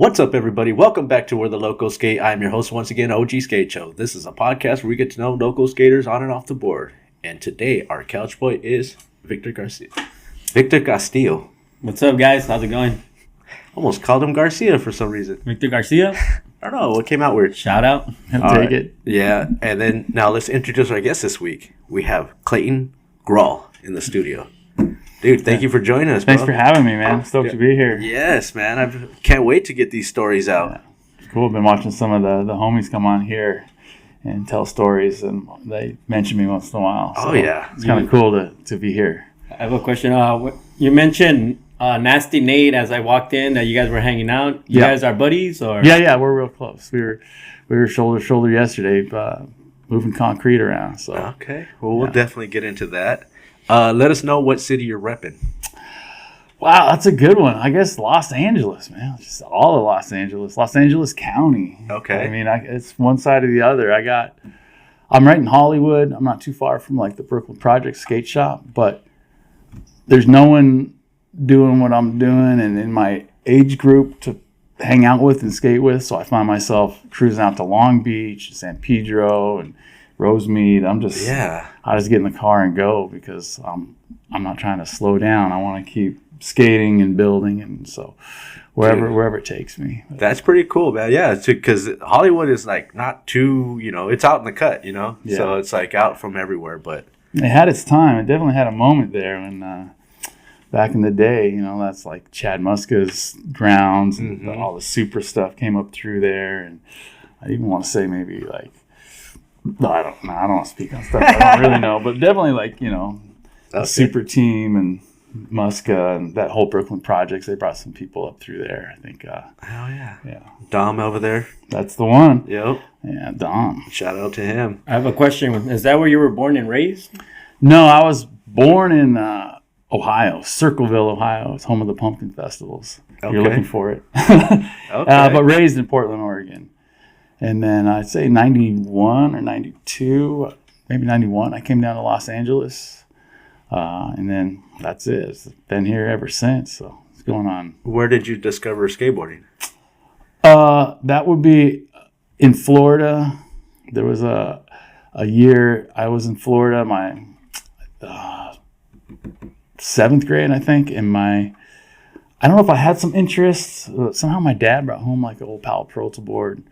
What's up, everybody? Welcome back to Where the Locals Skate. I'm your host once again, OG Skate Show. This is a podcast where we get to know local skaters on and off the board. And today, our couch boy is Victor Castillo. What's up, guys? How's it going? Almost called him Garcia for some reason. Victor Garcia? I don't know. What came out weird? Shout out. Take it. Yeah. And then now let's introduce our guest this week. We have Clayton Graul in the studio. Dude, thank you for joining us, bro. Thanks for having me, man. Stoked to be here. Yes, man. I can't wait to get these stories out. Yeah. It's cool. I've been watching some of the homies come on here and tell stories, and they mention me once in a while. So yeah. It's kind of cool to be here. I have a question. You mentioned Nasty Nate as I walked in that you guys were hanging out. You guys are buddies? Or Yeah, we're real close. We were shoulder to shoulder yesterday, moving concrete around. So okay. Well, we'll definitely get into that. Let us know what city you're repping. Wow, that's a good one. I guess Los Angeles, man. Just all of Los Angeles County. Okay. I mean, it's one side or the other. I'm right in Hollywood. I'm not too far from like the Brooklyn Project skate shop, but there's no one doing what I'm doing and in my age group to hang out with and skate with. So I find myself cruising out to Long Beach, San Pedro, and Rosemead. I just get in the car and go because I'm not trying to slow down. I want to keep skating and building, and so wherever it takes me. That's pretty cool, man. Yeah, because Hollywood is like not too, it's out in the cut, so it's like out from everywhere. But it had its time. It definitely had a moment there when back in the day, that's like Chad Muska's grounds and all the super stuff came up through there, and I even want to say maybe like. No, I don't want to speak on stuff I don't really know, but definitely like, the super team and Muska and that whole Brooklyn Projects, they brought some people up through there, I think. Hell yeah. Yeah. Dom over there. That's the one. Yep. Yeah, Dom. Shout out to him. I have a question. Is that where you were born and raised? No, I was born in Ohio, Circleville, Ohio. It's home of the pumpkin festivals. Okay. You're looking for it. Okay. But raised in Portland, Oregon. And then I'd say 91 or 92, maybe 91, I came down to Los Angeles. And then that's it. It's been here ever since. So it's going on. Where did you discover skateboarding? That would be in Florida. There was a year I was in Florida, my 7th grade, I think. And I don't know if I had some interests. Somehow my dad brought home like an old Palo Peralta board.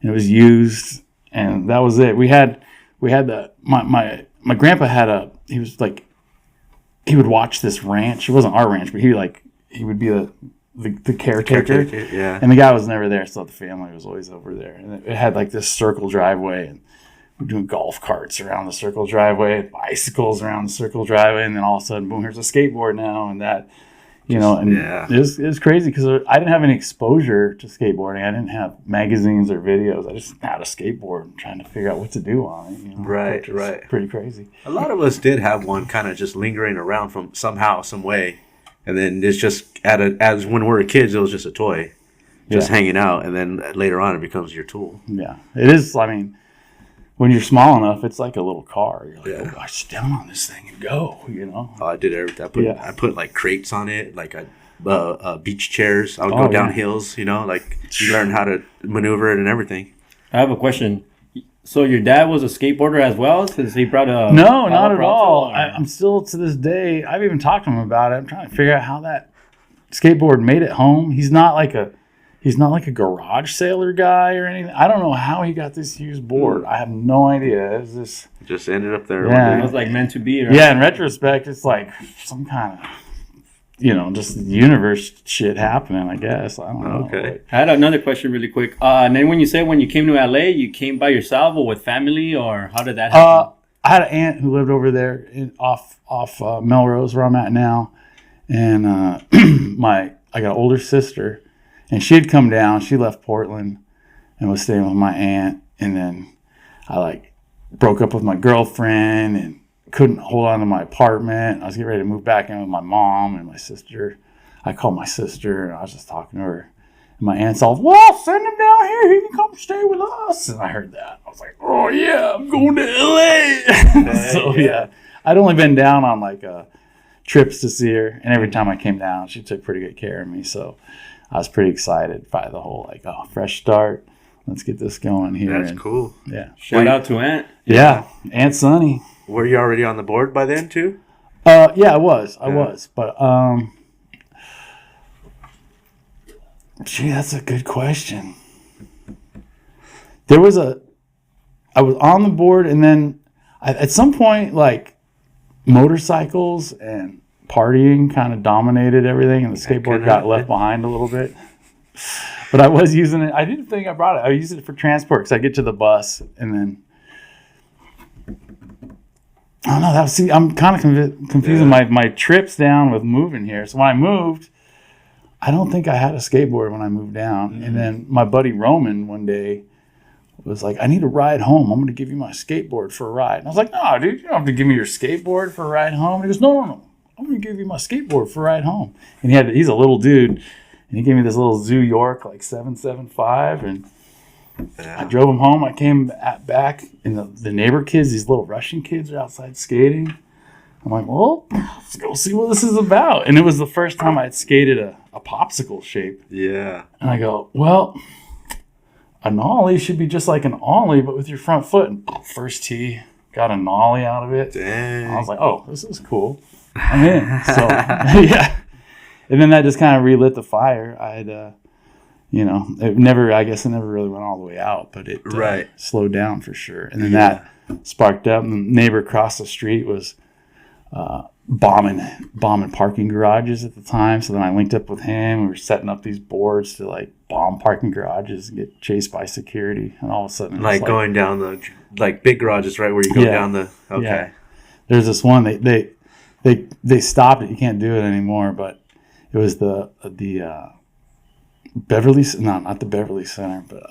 And it was used, and that was it. We had my grandpa he would watch this ranch. It wasn't our ranch, but he would be the caretaker. Yeah. And the guy was never there, so the family was always over there. And it had like this circle driveway, and we're doing golf carts around the circle driveway, bicycles around the circle driveway, and then all of a sudden, boom, here's a skateboard now, and that. It was crazy because I didn't have any exposure to skateboarding. I didn't have magazines or videos. I just had a skateboard and trying to figure out what to do on it. Right. Pretty crazy. A lot of us did have one kind of just lingering around from somehow, some way. And then it's just, as when we were kids, it was just a toy. Just hanging out. And then later on, it becomes your tool. Yeah. It is, when you're small enough, it's like a little car. You're like, oh gosh, sit down on this thing and go, Oh, I did everything. I put like crates on it, like beach chairs. I would go down hills, you learn how to maneuver it and everything. I have a question. So your dad was a skateboarder as well? Since he brought a... No, not at all. I'm still, to this day, I've even talked to him about it. I'm trying to figure out how that skateboard made it home. He's not like a garage sailor guy or anything. I don't know how he got this used board. I have no idea. Is this just ended up there? Yeah, it was like meant to be. Right? Yeah, in retrospect, it's like some kind of, just universe shit happening. I guess I don't know. Okay. I had another question really quick. And then when you came to LA, you came by yourself or with family, or how did that happen? I had an aunt who lived over there off Melrose, where I'm at now, and I got an older sister. And she had come down. She left Portland and was staying with my aunt. And then I broke up with my girlfriend and couldn't hold on to my apartment. I was getting ready to move back in with my mom and my sister. I called my sister and I was just talking to her. And my aunt's all, well, send him down here. He can come stay with us. And I heard that. I was like, oh yeah, I'm going to LA. I'd only been down on trips to see her. And every time I came down, she took pretty good care of me. So I was pretty excited by the whole like, oh, fresh start. Let's get this going here. That's cool. Yeah. Shout out to Aunt. Yeah. Aunt Sunny. Were you already on the board by then too? Yeah, I was. But gee, that's a good question. I was on the board, and then at some point, like, motorcycles and partying kind of dominated everything, and the skateboard got left behind a little bit. But I was using it. I didn't think I brought it. I used it for transport because I get to the bus, and then I don't know. I'm kind of confusing my trips down with moving here. So when I moved, I don't think I had a skateboard when I moved down. And then my buddy Roman one day was like, I need a ride home. I'm going to give you my skateboard for a ride. And I was like, no, dude, you don't have to give me your skateboard for a ride home. And he goes, no. I'm going to give you my skateboard for a ride home. And he's a little dude. And he gave me this little Zoo York, like 775. And I drove him home. I came back, and the neighbor kids, these little Russian kids, are outside skating. I'm like, well, let's go see what this is about. And it was the first time I had skated a popsicle shape. Yeah. And I go, well, an ollie should be just like an ollie, but with your front foot. And first tee, got a nollie out of it. Dang. I was like, oh, this is cool. I'm in. So, yeah. And then that just kind of relit the fire. I had, it never really went all the way out, but it slowed down for sure. And then that sparked up, and the neighbor across the street was bombing parking garages at the time. So then I linked up with him. We were setting up these boards to like bomb parking garages and get chased by security. And all of a sudden, like going down the big garages, right, where you go down the. Okay. Yeah. There's this one they stopped it. You can't do it anymore, but it was the Beverly, no, not the Beverly Center, but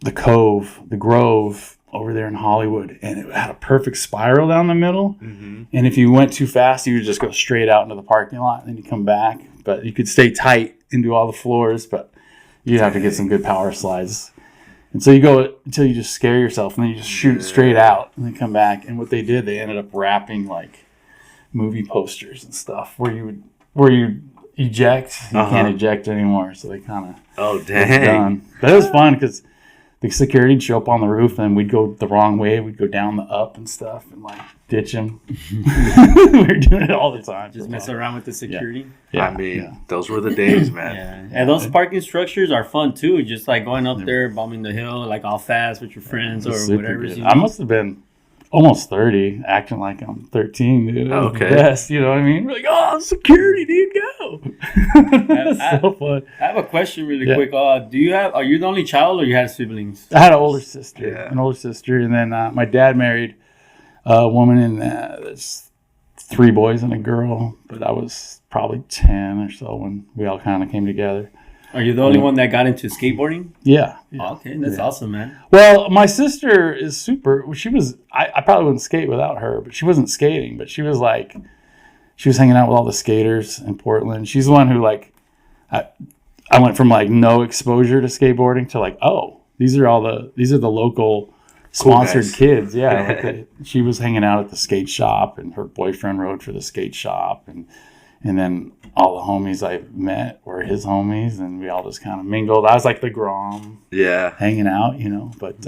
the Cove, the Grove over there in Hollywood, and it had a perfect spiral down the middle. Mm-hmm. And if you went too fast, you would just go straight out into the parking lot, and then you come back. But you could stay tight and do all the floors, but you'd have to get some good power slides. And so you go until you just scare yourself, and then you just shoot it straight out, and then come back. And what they did, they ended up wrapping like movie posters and stuff where you eject, you can't eject anymore. So they kind of done. But it was fun because the security would show up on the roof, and we'd go the wrong way. We'd go down the up and stuff and like ditch them. We were doing it all the time. Just messing around with the security. Yeah. I mean, those were the days, man. And those parking structures are fun too. Just like going up there, bombing the hill, like all fast with your friends or whatever. I must have been almost 30, acting like I'm 13, dude. Okay. Best, you know what I mean? We're like, oh, security, dude, go. That's so fun. I have a question really quick. Are you the only child, or you had siblings? I had an older sister. And then my dad married a woman, and there's 3 boys and a girl, but I was probably 10 or so when we all kind of came together. Are you the only one that got into skateboarding? Yeah. Okay, that's awesome, man. Well, my sister is super. She was. I probably wouldn't skate without her, but she wasn't skating. But she was hanging out with all the skaters in Portland. She's the one who I went from like no exposure to skateboarding to like, oh, these are the local sponsored kids. Yeah, she was hanging out at the skate shop, and her boyfriend rode for the skate shop, and then all the homies I met were his homies, and we all just kind of mingled. I was like the Grom, hanging out, But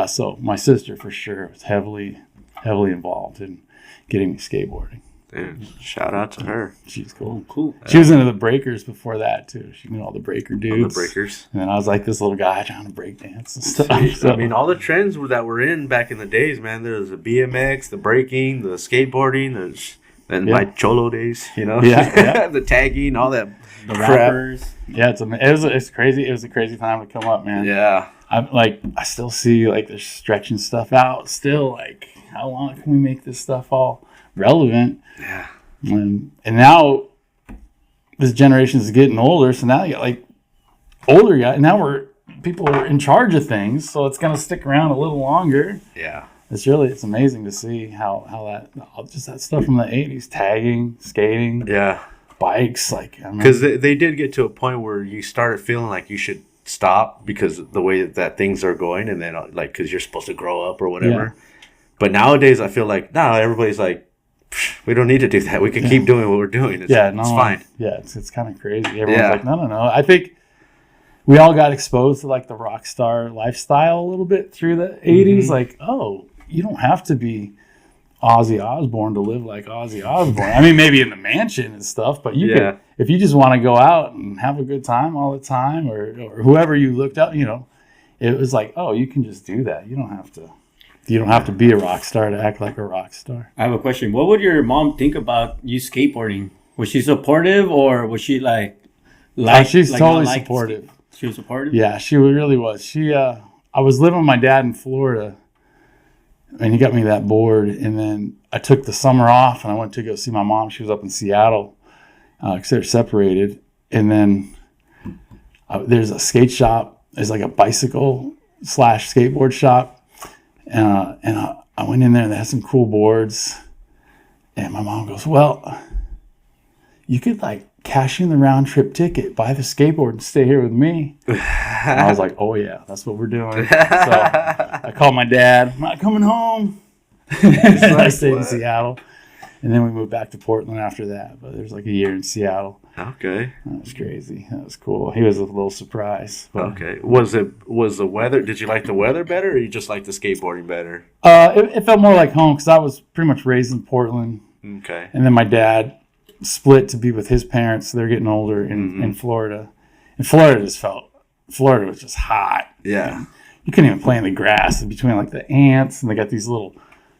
so my sister for sure was heavily involved in getting me skateboarding. Dude, shout out to her. She's cool. Cool. She was into the breakers before that too. She knew all the breaker dudes. The breakers. And then I was like this little guy trying to break dance and stuff. So, I mean, all the trends that were in back in the days, man. There was the BMX, the breaking, the skateboarding, and my cholo days, the tagging, all that, the rappers. Yeah, it's crazy. It was a crazy time to come up, man. Yeah, I still see like they're stretching stuff out. Still, like, how long can we make this stuff all relevant? Yeah, and now this generation is getting older, so now you got like older guys. Now people are in charge of things, so it's gonna stick around a little longer. Yeah. It's amazing to see how that stuff from the 80s, tagging, skating, bikes, because they did get to a point where you started feeling like you should stop because of the way that things are going, and then because you're supposed to grow up or whatever. But nowadays I feel like everybody's like We don't need to do that. We can keep doing what we're doing. It's fine. Yeah, it's kind of crazy. Everyone's like, no. I think we all got exposed to like the rock star lifestyle a little bit through the 80s. Like, oh, you don't have to be Ozzy Osbourne to live like Ozzy Osbourne. I mean, maybe in the mansion and stuff, but you could, if you just want to go out and have a good time all the time, or whoever you looked up, it was like, oh, you can just do that. You don't have to be a rock star to act like a rock star. I have a question. What would your mom think about you skateboarding? Was she supportive, or was she she's totally supportive. She was supportive? Yeah, she really was. I was living with my dad in Florida, and he got me that board, and then I took the summer off, and I went to go see my mom. She was up in Seattle because they're separated. And then there's a skate shop. There's like a bicycle / skateboard shop. And I went in there, and they had some cool boards. And my mom goes, well, you could like cash in the round trip ticket, buy the skateboard, and stay here with me. And I was like, oh yeah, that's what we're doing. So I called my dad. I'm not coming home. I stayed in Seattle. And then we moved back to Portland after that. But there was like a year in Seattle. Okay. That was crazy. That was cool. He was a little surprised. Okay. Was the weather, did you like the weather better, or you just like the skateboarding better? It felt more like home because I was pretty much raised in Portland. Okay. And then my dad split to be with his parents. So they're getting older in Florida. And Florida was just hot. Yeah. You couldn't even play in the grass between like the ants, and they got these little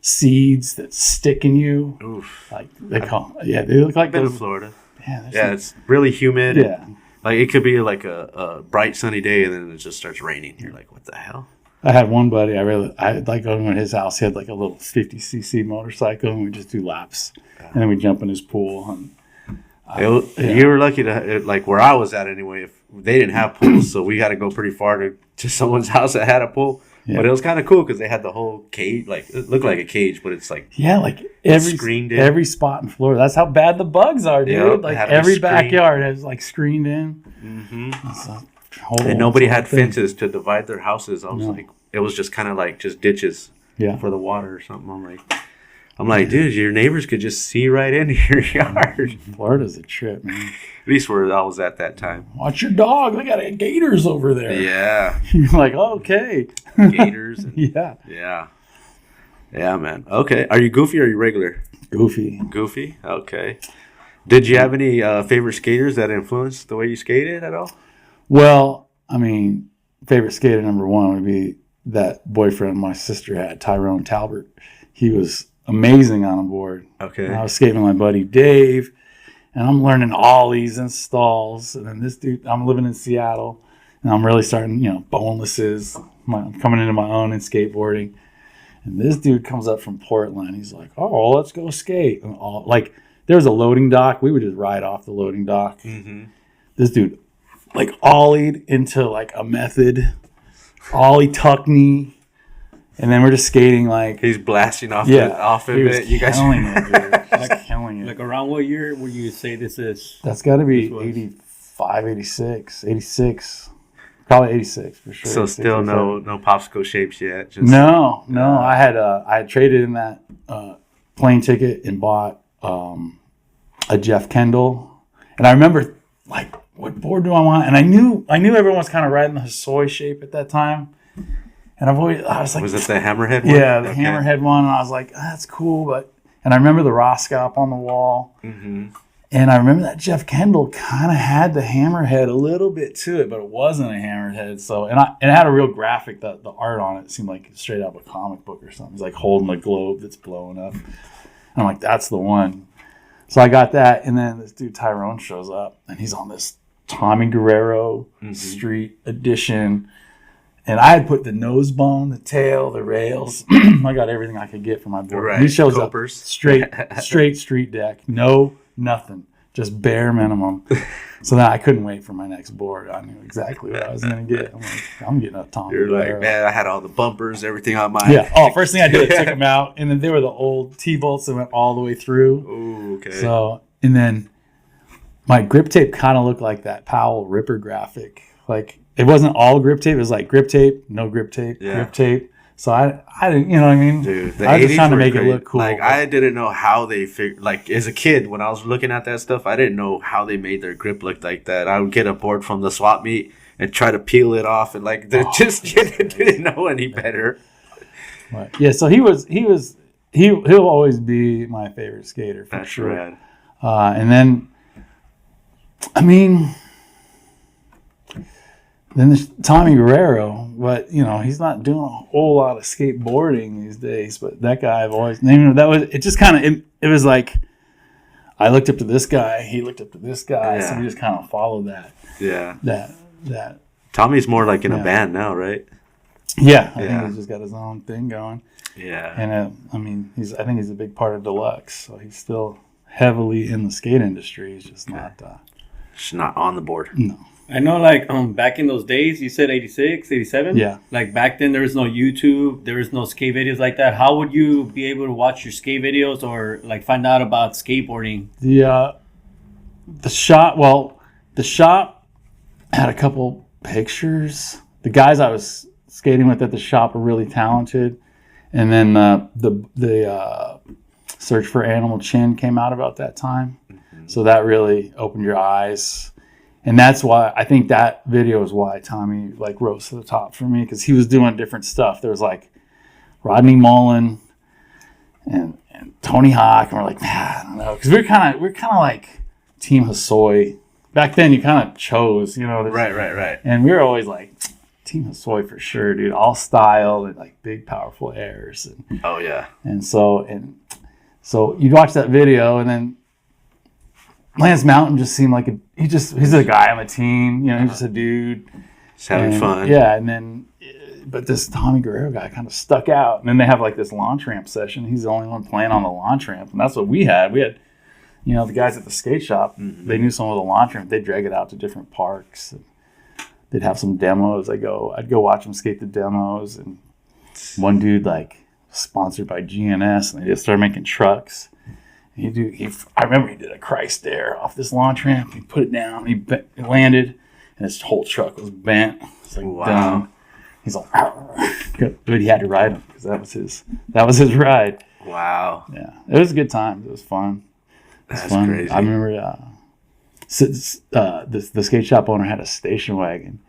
seeds that stick in you. Oof. Like they look like been in Florida. Yeah, it's really humid. Yeah. Like it could be like a bright sunny day, and then it just starts raining. You're like, what the hell? I had one buddy. I like going to his house. He had like a little 50cc motorcycle, and we just do laps, and then we jump in his pool. And you were lucky to like where I was at anyway. If they didn't have pools, so we had to go pretty far to someone's house that had a pool. Yeah. But it was kind of cool because they had the whole cage. Like it looked like a cage, but it's like like every spot in Florida. That's how bad the bugs are, dude. Yep, like every backyard has like screened in. Mm-hmm. And nobody had fences to divide their houses. I was like, it was just kind of like just ditches for the water or something. I'm like, dude, your neighbors could just see right into your yard. Florida's a trip, man. At least where I was at that time. Watch your dog. They got gators over there. Yeah. You're like, okay. Gators. And, yeah. Yeah. Yeah, man. Okay. Are you goofy or are you regular? Goofy. Goofy? Okay. Did you have any favorite skaters that influenced the way you skated at all? Well, I mean, favorite skater number one would be that boyfriend my sister had, Tyrone Talbert. He was amazing on a board. Okay. And I was skating with my buddy Dave, and I'm learning ollies and stalls. And then this dude, I'm living in Seattle, and I'm really starting, bonelesses. I'm coming into my own in skateboarding. And this dude comes up from Portland. He's like, oh, let's go skate. And there was a loading dock. We would just ride off the loading dock. Mm-hmm. This dude, ollied into, a method. Ollie tuck knee. And then we're just skating he's blasting off off of it. You guys killing it, dude. Killing it. Around what year would you say this is? That's got to be 85, 86. Probably 86 for sure. So still no popsicle shapes yet. Just, no. I had traded in that plane ticket and bought a Jeff Kendall, and I remember what board do I want? And I knew everyone was kind of riding the Hosoi shape at that time. And I was like, was it the Hammerhead one? Yeah, the Hammerhead one. And I was like, that's cool. And I remember the Roscop on the wall. Mm-hmm. And I remember that Jeff Kendall kind of had the Hammerhead a little bit to it, but it wasn't a Hammerhead. So, and it had a real graphic. The art on it seemed like straight out of a comic book or something. It's like holding a globe that's blowing up. And I'm like, that's the one. So I got that. And then this dude Tyrone shows up, and he's on this Tommy Guerrero Street Edition. And I had put the nose bone, the tail, the rails. I got everything I could get for my board. Right. He shows Copers. up straight street deck. No, nothing. Just bare minimum. So then I couldn't wait for my next board. I knew exactly what I was going to get. I'm like, I'm getting a Tommy. You're Guerrero. like, man, I had all the bumpers, everything on mine. Yeah. Oh, first thing I did was took them out. And then they were the old T-bolts that went all the way through. Ooh, okay. So, and then my grip tape kind of looked like that Powell Ripper graphic. It wasn't all grip tape. It was grip tape, no grip tape, grip tape. So I didn't, you know what I mean? Dude, the I was just 80s trying to were make great. it look cool. Like, I didn't know how they figured, like, as a kid, when I was looking at that stuff, I didn't know how they made their grip look like that. I would get a board from the swap meet and try to peel it off, and, like, they didn't know any better. But, yeah, so he'll always be my favorite skater for That's sure. rad. And then, I mean, then there's Tommy Guerrero, but you know he's not doing a whole lot of skateboarding these days. But that guy, I've always, you know, that was it. Just kind of it was like I looked up to this guy, he looked up to this guy, so we just kind of followed that. Yeah. That. Tommy's more like in a band now, right? Yeah, I think he's just got his own thing going. Yeah. And I mean, I think he's a big part of Deluxe, so he's still heavily in the skate industry. He's just not. She's not on the board. No. I know, like, back in those days, you said 86, 87? Yeah. Like, back then, there was no YouTube. There was no skate videos like that. How would you be able to watch your skate videos or, like, find out about skateboarding? The shop had a couple pictures. The guys I was skating with at the shop were really talented. And then the Search for Animal Chin came out about that time. Mm-hmm. So that really opened your eyes. And that's why I think that video is why Tommy like rose to the top for me, because he was doing different stuff. There was like Rodney Mullen and Tony Hawk, and we're like, I don't know, because we're kind of like Team Hosoi. Back then, you kind of chose, you know. Right. And we were always like Team Hosoi for sure, dude. All style and like big, powerful airs. And, oh yeah. And so you'd watch that video, and then Lance Mountain just seemed like he's a guy on the team, you know, he's just a dude. Just having fun. Yeah, and then, but this Tommy Guerrero guy kind of stuck out. And then they have like this launch ramp session. He's the only one playing on the launch ramp. And that's what we had. We had, you know, the guys at the skate shop, they knew some of the launch ramp. They'd drag it out to different parks. And they'd have some demos. I'd go watch them skate the demos. And one dude, like, sponsored by GNS, and they just started making trucks. I remember he did a Christ Air off this launch ramp. He put it down. He landed, and his whole truck was bent. It's like, wow. Done. He's like, but he had to ride him because that was his ride. Wow. Yeah, it was a good time. It was fun. That's crazy. I remember the skate shop owner had a station wagon.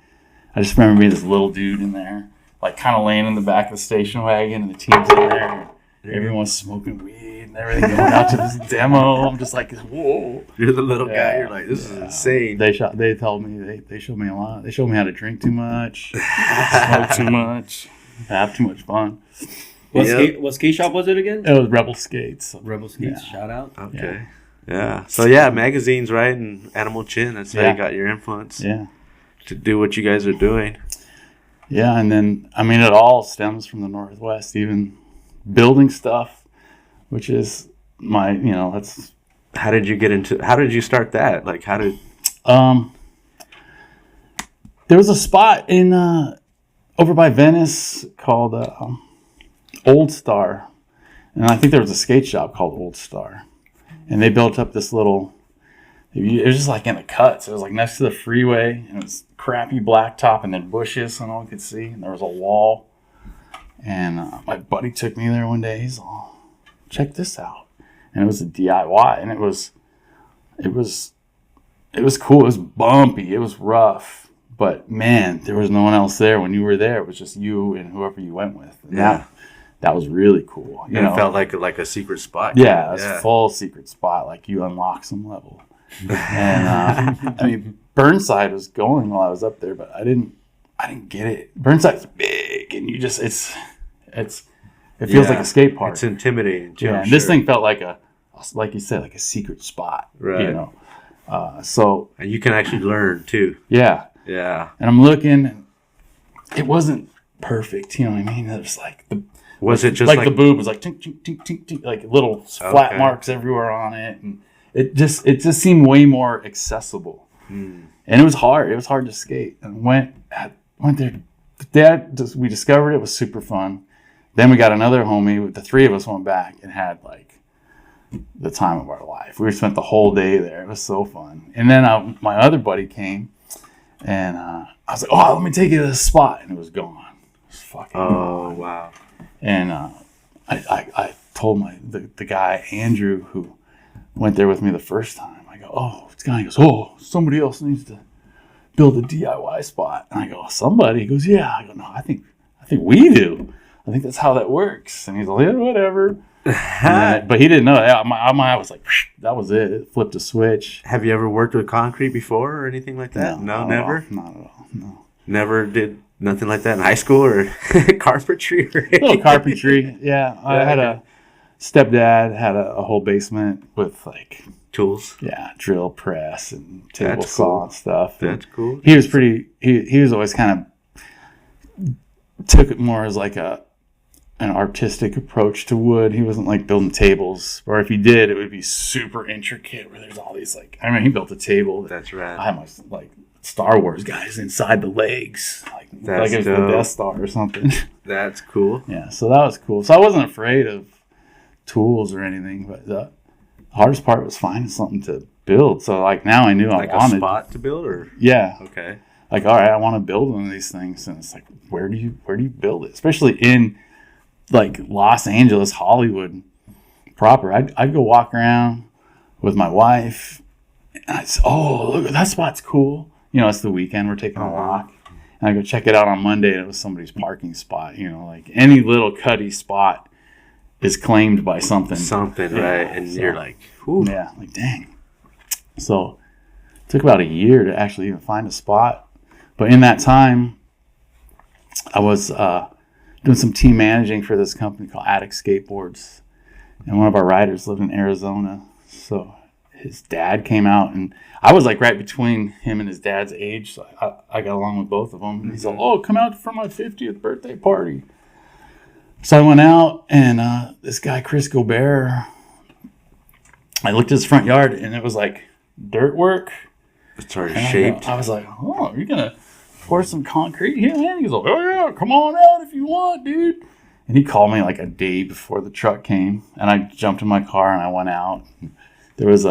I just remember being this little dude in there, like kind of laying in the back of the station wagon, and the team's in there. And everyone's smoking weed and everything, going out to this demo. I'm just like, whoa. You're the little guy. You're like, this is insane. They told me, they showed me a lot. They showed me how to drink too much, smoke too much, have too much fun. What skate shop was it again? It was Rebel Skates. Rebel Skates, shout out. Okay. Yeah. So, yeah, magazines, right? And Animal Chin, that's how you got your influence. Yeah. To do what you guys are doing. Yeah, and then, I mean, it all stems from the Northwest, even building stuff, which is that's... How did you start that? Like, how did... There was a spot in, over by Venice called Old Star. And I think there was a skate shop called Old Star. And they built up this little... It was just like in the cuts. It was like next to the freeway, and it was crappy blacktop and then bushes, and all you could see. And there was a wall. And my buddy took me there one day. He's like, check this out. And it was a DIY, and it was cool. It was bumpy. It was rough. But man, there was no one else there. When you were there, it was just you and whoever you went with. And that was really cool. You know? It felt like a secret spot. Yeah, it was a full secret spot. Like you unlock some level. And I mean, Burnside was going while I was up there, but I didn't get it. Burnside's big, and you just it feels like a skate park. It's intimidating too. Yeah, and this thing felt like like you said, like a secret spot. Right. You know, so and you can actually learn too. Yeah. Yeah. And I'm looking, and it wasn't perfect. You know what I mean? It was like Was it just like the boob was like tink, tink, tink, tink, tink, like little flat marks everywhere on it, and it just seemed way more accessible. And it was hard. It was hard to skate. And went there. We discovered it was super fun. Then we got another homie. The three of us went back and had like the time of our life. We spent the whole day there. It was so fun. And then my other buddy came, and I was like, "Oh, let me take you to this spot," and it was gone. was fucking. Oh, wow. And I told the guy Andrew who went there with me the first time. I go, oh, this guy goes, oh, somebody else needs to build a DIY spot. And I go, somebody? He goes, yeah. I go, no, I think we do. I think that's how that works. And he's like, yeah, whatever. But he didn't know. I was like, that was it. It flipped a switch. Have you ever worked with concrete before or anything like that? No, never? Not at all. No. Never did nothing like that in high school or carpentry? Or A little carpentry, yeah. I had a stepdad, had a whole basement with like tools. Yeah, drill press and table That's saw cool. and stuff. That's cool. He was pretty. He was always kind of took it more as like an artistic approach to wood. He wasn't like building tables, or if he did, it would be super intricate. Where there's all these like, I mean, he built a table. That's right. I had my like Star Wars guys inside the legs, like it was the Death Star or something. That's cool. Yeah, so that was cool. So I wasn't afraid of tools or anything, but the hardest part was finding something to build. So like now I knew Like I wanted a spot to build, or yeah. Okay. Like, all right, I want to build one of these things, and it's like, where do you build it? Especially in like Los Angeles, Hollywood proper. I'd go walk around with my wife, and I'd say, oh, look, that spot's cool. You know, it's the weekend, we're taking a walk, and I go check it out on Monday, and it was somebody's parking spot. You know, like any little cutty spot is claimed by something. Something, yeah, right? And so, you're like, whew. Yeah, like dang. So it took about a year to actually even find a spot. But in that time, I was doing some team managing for this company called Skateboarding. And one of our riders lived in Arizona. So his dad came out, and I was like right between him and his dad's age. So I got along with both of them. And he's like, oh, come out for my 50th birthday party. So I went out, and this guy, Chris Gobert, I looked at his front yard, and it was like dirt work. It's already shaped. I was like, oh, you're going to pour some concrete here, man? He's like, oh, yeah, come on out if you want, dude. And he called me like a day before the truck came, and I jumped in my car, and I went out. There was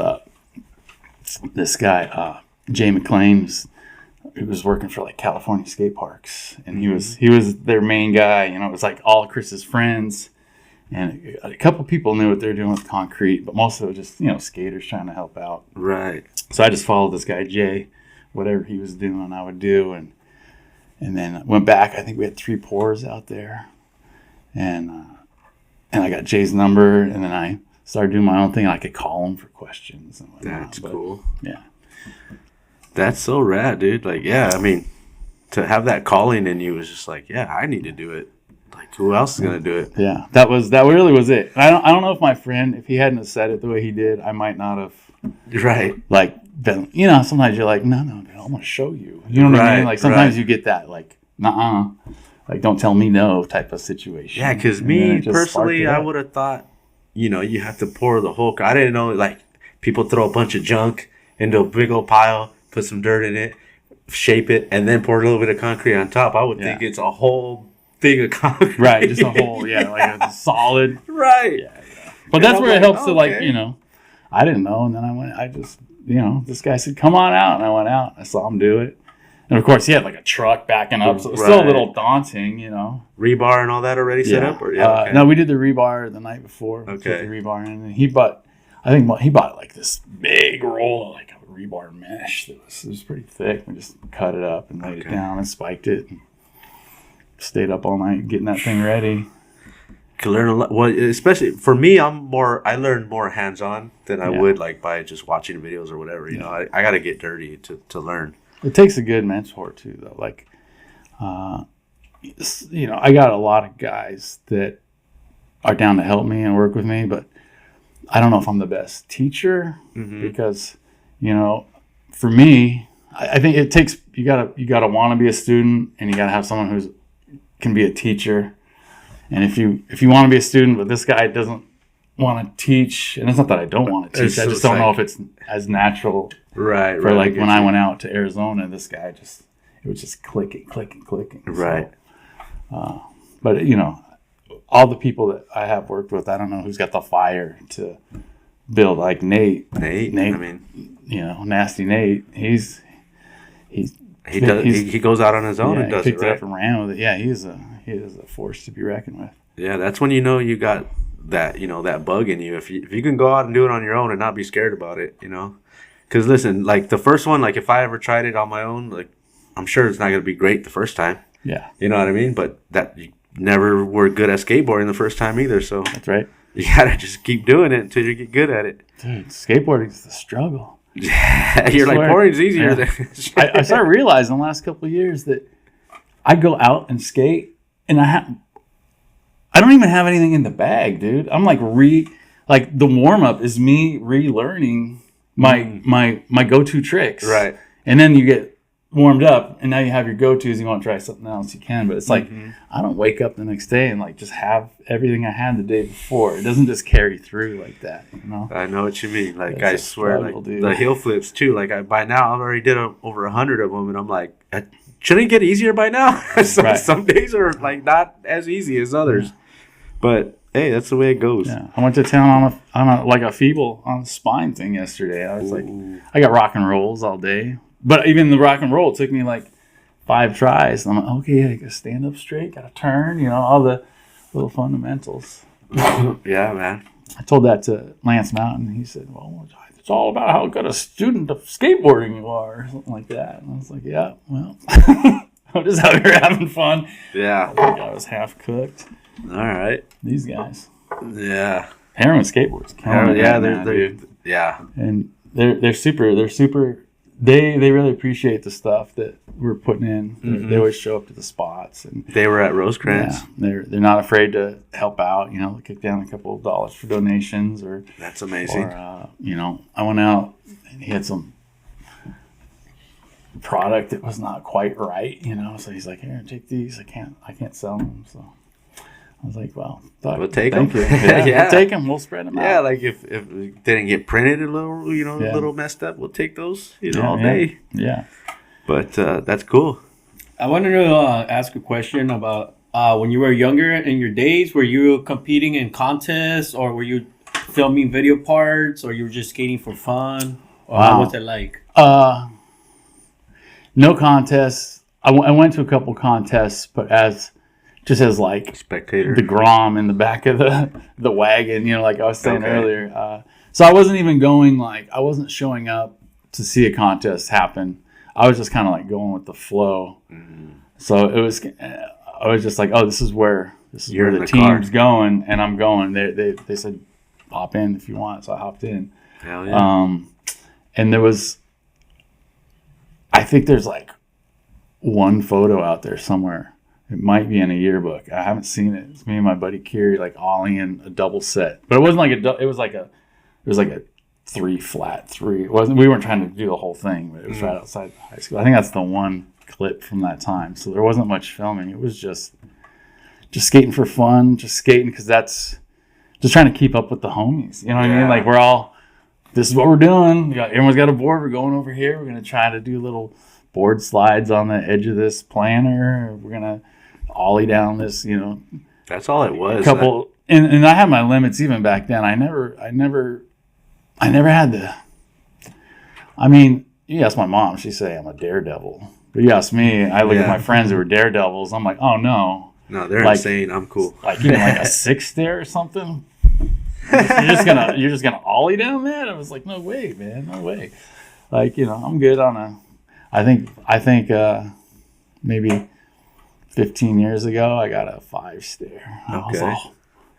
this guy, Jay McLean, who was working for like California skate parks, and he was their main guy. You know, it was like all Chris's friends, and a couple people knew what they were doing with concrete, but most of it was just, you know, skaters trying to help out. Right. So I just followed this guy Jay, whatever he was doing, I would do, and then went back. I think we had 3 pours out there, and I got Jay's number, and then I started doing my own thing. I could call him for questions and whatnot. That's cool. Yeah. That's so rad, dude. Like, yeah, I mean, to have that calling in you was just like, yeah, I need to do it. Like, who else is gonna do it? Yeah, that really was it. And I don't know if my friend, if he hadn't have said it the way he did, I might not have. Right. Like, been, you know, sometimes you're like, no, dude, I want to show you. You know what I mean? Like sometimes you get that, like, nuh-uh, like don't tell me no type of situation. Yeah, because me personally, I would have thought, you know, you have to pour the whole. I didn't know, like, people throw a bunch of junk into a big old pile, put some dirt in it, shape it, and then pour a little bit of concrete on top. I would think it's a whole thing of concrete. Right, just a whole, like a solid. Right. Yeah. But that's where it helps to, like, you know, I didn't know, and then I just, you know, this guy said, come on out, and I went out, I saw him do it. And of course, he had like a truck backing up, so it was still a little daunting, you know. Rebar and all that already set up? Or, no, we did the rebar the night before. Okay. Put the rebar in, and he bought like this big roll of like a rebar mesh that was pretty thick. We just cut it up and laid it down and spiked it. And stayed up all night getting that thing ready. Could learn a lot. Well, especially for me, I learned more hands-on than I would like by just watching videos or whatever. You know, I got to get dirty to learn. It takes a good mentor too, though. Like, you know, I got a lot of guys that are down to help me and work with me, but I don't know if I'm the best teacher because, you know, for me, I think it takes you gotta want to be a student, and you gotta have someone who can be a teacher. And if you want to be a student, but this guy doesn't want to teach, and it's not that I don't want to teach, I just don't know if it's as natural. Right. For like when I went out to Arizona, this guy it was just clicking. Right. So, but you know, all the people that I have worked with, I don't know who's got the fire to build. Like Nate. I mean, you know, Nasty Nate. He goes out on his own and does it, right? Picked it up and ran with it. Yeah, he is a force to be reckoned with. Yeah, that's when you know you got that, that bug in you. If you can go out and do it on your own and not be scared about it, Because listen, like the first one, like if I ever tried it on my own, like I'm sure it's not going to be great the first time. Yeah. You know what I mean? But that you never were good at skateboarding the first time either. So That's right. you got to just keep doing it until you get good at it. Dude, skateboarding is the struggle. You're like, boarding's easier Yeah. than I started realizing the last couple of years that I go out and skate and I don't even have anything in the bag, dude. I'm like the warm up is me relearning my go-to tricks. Right. And then you get warmed up and now you have your go-tos. You want to try something else, you can. But it's like I don't wake up the next day and like just have everything I had the day before. It doesn't just carry through like that, I know what you mean. Like That's I a swear, struggle, like dude. the hill flips too. Like by now I've already did over 100 of them, and I'm like, shouldn't it get easier by now? Some days are like not as easy as others, but hey, that's the way it goes. Yeah, I went to town on a feeble on a spine thing yesterday. I was like, I got rock and rolls all day, but even the rock and roll took me like 5 tries. And I'm like, okay, I got to stand up straight, got to turn, all the little fundamentals. Yeah, man. I told that to Lance Mountain. He said, well, it's all about how good a student of skateboarding you are, or something like that. And I was like, yeah, well, I'm just out here having fun. Yeah. I think I was half cooked. All right. These guys. Yeah. Heroin skateboards. Yeah. And they're super. They really appreciate the stuff that we're putting in. They always show up to the spots, and They were at Rosecrans. they're not afraid to help out. They'll kick down a couple of dollars for donations, or That's amazing. Or I went out and he had some product that was not quite right. So he's like, "Here, take these. I can't sell them." So I was like, "Well, we'll take them. thank you. Yeah, Yeah. we'll take them. We'll spread them out." Yeah, like if it didn't get printed a little, a little messed up, we'll take those, all day. Yeah. But that's cool. I wanted to ask a question about when you were younger in your days. Were you competing in contests, or were you filming video parts, or you were just skating for fun? Or Wow. what was it like? No contests. I went to a couple contests, but as like Spectator. the Grom in the back of the wagon, like I was saying Okay. earlier. So I wasn't even going, I wasn't showing up to see a contest happen. I was just kind of like going with the flow. So I was just like, oh, this is where You're in the the car. team's going, and I'm going. They said, pop in if you want. So I hopped in. Hell yeah. And I think there's like one photo out there somewhere. It might be in a yearbook. I haven't seen it. It's me and my buddy Kiri like ollieing a double set, but it wasn't like it was like a 3 flat 3. It wasn't. We weren't trying to do the whole thing, but it was right outside the high school. I think that's the one clip from that time. So there wasn't much filming. It was just skating for fun, just skating because that's just trying to keep up with the homies. You know what I mean? Like this is what we're doing. Everyone's got a board. We're going over here. We're gonna try to do little board slides on the edge of this planter. We're gonna ollie down this, That's all it was. couple. And I had my limits even back then. I never had the. I mean, you ask my mom, she'd say I'm a daredevil. But you ask me, I look at my friends who were daredevils. I'm like, oh no. No, they're like- insane. I'm cool. Like even like a 6 there or something. You're just gonna ollie down that? I was like, no way, man, no way. Like, I'm good on I think maybe 15 years ago I got a 5 stair. I was Okay.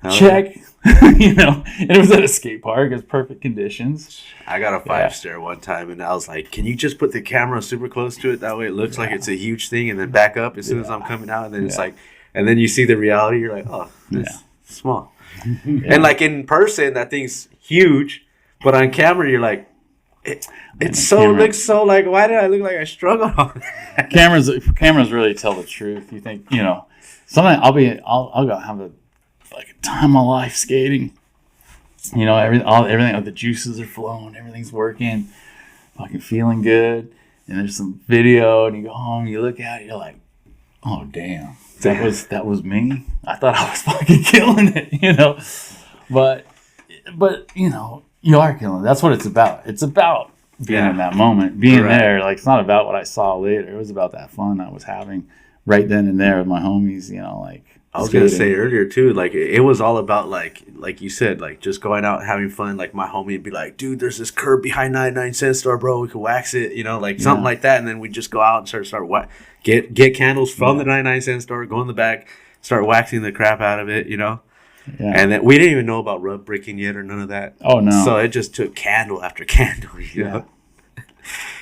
all, check. And it was at a skate park. It was perfect conditions. I got a 5 stair one time, and I was like, can you just put the camera super close to it? That way it looks like it's a huge thing, and then back up as soon as I'm coming out, and then it's like, and then you see the reality, you're like, oh, it's small. And like in person, that thing's huge, but on camera, you're like, looks so like, why did I look like I struggled on that? Cameras really tell the truth. You think, sometimes I'll go have a time of my life skating. Everything, the juices are flowing, everything's working, fucking feeling good. And there's some video, and you go home, you look at it, you're like, oh damn, that was me. I thought I was fucking killing it, But you are killing it. That's what it's about. It's about being in that moment, being there. Like, it's not about what I saw later. It was about that fun I was having right then and there with my homies, you know, like I was gonna skating. say earlier too, like it was all about like you said, like just going out and having fun. Like my homie would be like, "Dude, there's this curb behind 99-cent store, bro. We could wax it, you know, like something like that." And then we just go out and get candles from the 99-cent store, go in the back, start waxing the crap out of it, you know. Yeah. And then we didn't even know about rub bricking yet or none of that. Oh no! So it just took candle after candle, you know.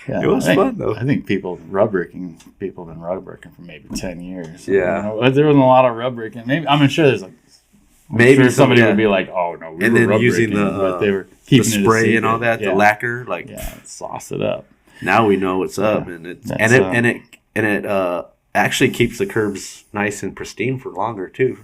Yeah, It was fun though. I think people have been rub bricking for maybe 10 years. Yeah. You know, there wasn't a lot of rub bricking. Maybe I'm sure there's like Maybe somebody would be like, "Oh no, we and were then rub using bricking," but they were the keeping it a spray and all secret. that, the lacquer, like sauce it up. now we know what's up, and it actually keeps the curbs nice and pristine for longer too.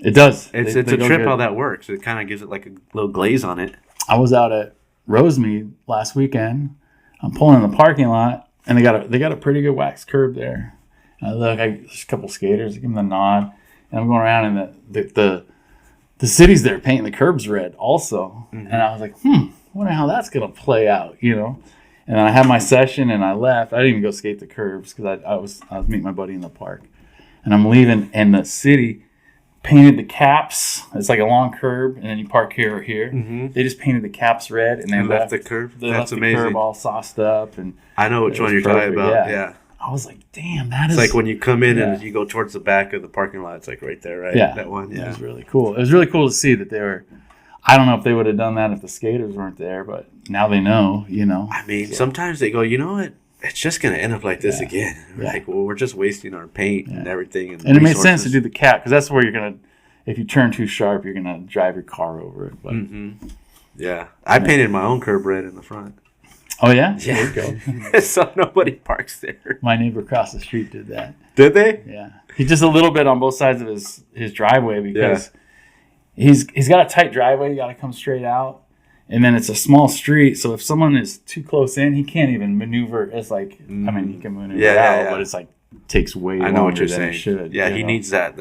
It does. It's They a go trip good. how that works. It kind of gives it like a little glaze on it. I was out at Rosemead last weekend. I'm pulling in the parking lot, and they got a pretty good wax curb there. And I look, there's a couple skaters. I give them the nod, and I'm going around, and the cities there painting the curbs red also. Mm-hmm. And I was like, I wonder how that's gonna play out, you know. And then I had my session, and I left. I didn't even go skate the curbs because I was meeting my buddy in the park, and I'm leaving, and the city painted the caps. It's like a long curb, and then you park here or here. Mm-hmm. They just painted the caps red, and they left the curb. They That's left amazing. the curb all sauced up, and I know which it one was you're talking perfect, about. yeah. Yeah. I was like, damn, that It's is like when you come in Yeah. and you go towards the back of the parking lot. It's like right there, right? Yeah. That one. It Yeah. was really cool. It was really cool to see that they were. I don't know if they would have done that if the skaters weren't there, but now they know, you know. I mean, sometimes they go, you know what? It's just gonna end up like this again. Yeah. Like, well, we're just wasting our paint and everything. And it made sense to do the cap because that's where you're gonna. If you turn too sharp, you're gonna drive your car over it. But, Yeah, I painted my own curb red in the front. oh yeah, Yeah. there you go. So nobody parks there. My neighbor across the street did that. Did they? Yeah, he's just a little bit on both sides of his driveway because he's got a tight driveway. You got to come straight out, and then it's a small street. So if someone is too close in, he can't even maneuver. It's like I mean, he can maneuver out, but it's like takes way I know what longer you're than saying. it should. Yeah, you he know? needs that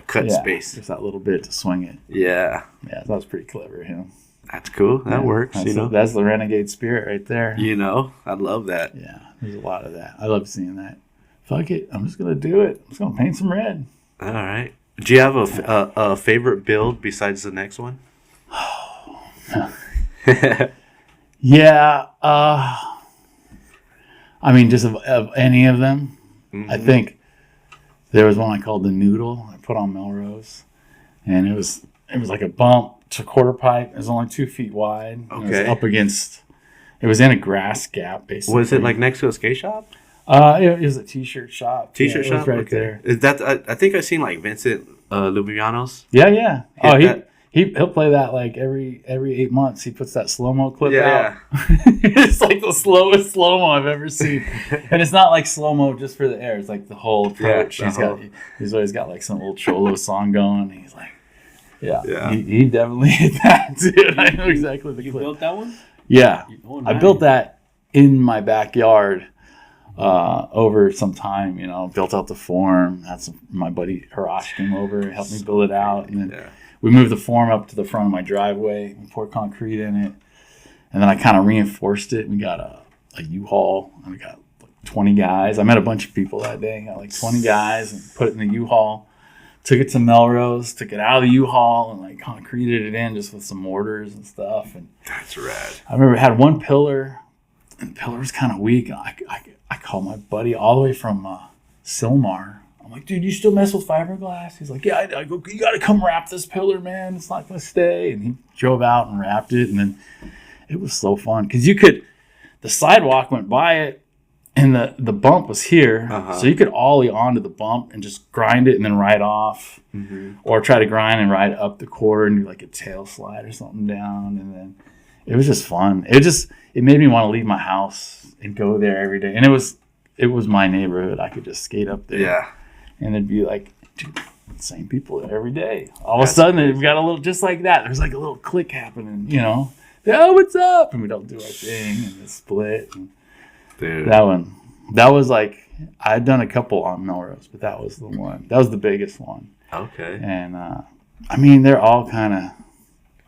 cut space. just that little bit to swing it. Yeah, Yeah, that was pretty clever of him. that's cool. That works. That's You know. that's the renegade spirit right there. You know, I love that. Yeah, there's a lot of that. I love seeing that. Fuck it, I'm just gonna do it. I'm just gonna paint some red. All right. Do you have a favorite build besides the next one? Yeah, I mean, just of any of them. I think there was one I called the Noodle. I put on Melrose, and it was like a bump to quarter pipe. It was only 2 feet wide. And it was Okay. up against. It was in a grass gap, basically. Was it like next to a skate shop? It was a t-shirt shop. T-shirt Yeah, it was shop, right okay. there. Is that I think I've seen like Vincent Lubianos. Yeah. Oh, that. he'll play that like every 8 months. He puts that slow-mo clip Yeah. out. It's like the slowest slow-mo I've ever seen. And it's not like slow-mo just for the air. It's like the whole approach. He's always got like some old Cholo song going. He's like, Yeah. He definitely hit that, dude. I know exactly the You clip. built that one? Yeah. Oh, I nice. built that in my backyard over some time, you know, built out the form. My buddy Harash came over, helped me build it out. And then we moved the form up to the front of my driveway. We poured concrete in it. And then I kind of reinforced it. We got a U-Haul, and we got like 20 guys. I met a bunch of people that day. Got like 20 guys and put it in the U-Haul. Took it to Melrose, took it out of the U-Haul, and like concreted it in just with some mortars and stuff. And That's rad. I remember it had one pillar, and the pillar was kind of weak. And I called my buddy all the way from Silmar. I'm like, dude, you still mess with fiberglass? He's like, yeah. I go, you got to come wrap this pillar, man. It's not going to stay. And he drove out and wrapped it, and then it was so fun because the sidewalk went by it, and the bump was here, so you could ollie onto the bump and just grind it and then ride off, or try to grind and ride up the quarter and do like a tail slide or something down, and then it was just fun. It made me want to leave my house and go there every day, and it was my neighborhood. I could just skate up there, Yeah. and it'd be like, dude, same people there every day. All of a sudden, it got a little just like that. There's like a little click happening, you know. Oh, what's up? And we don't do our thing, and it's split. And Dude. that was like, I'd done a couple on Melrose, but that was the one. That was the biggest one. Okay. And I mean, they're all kind of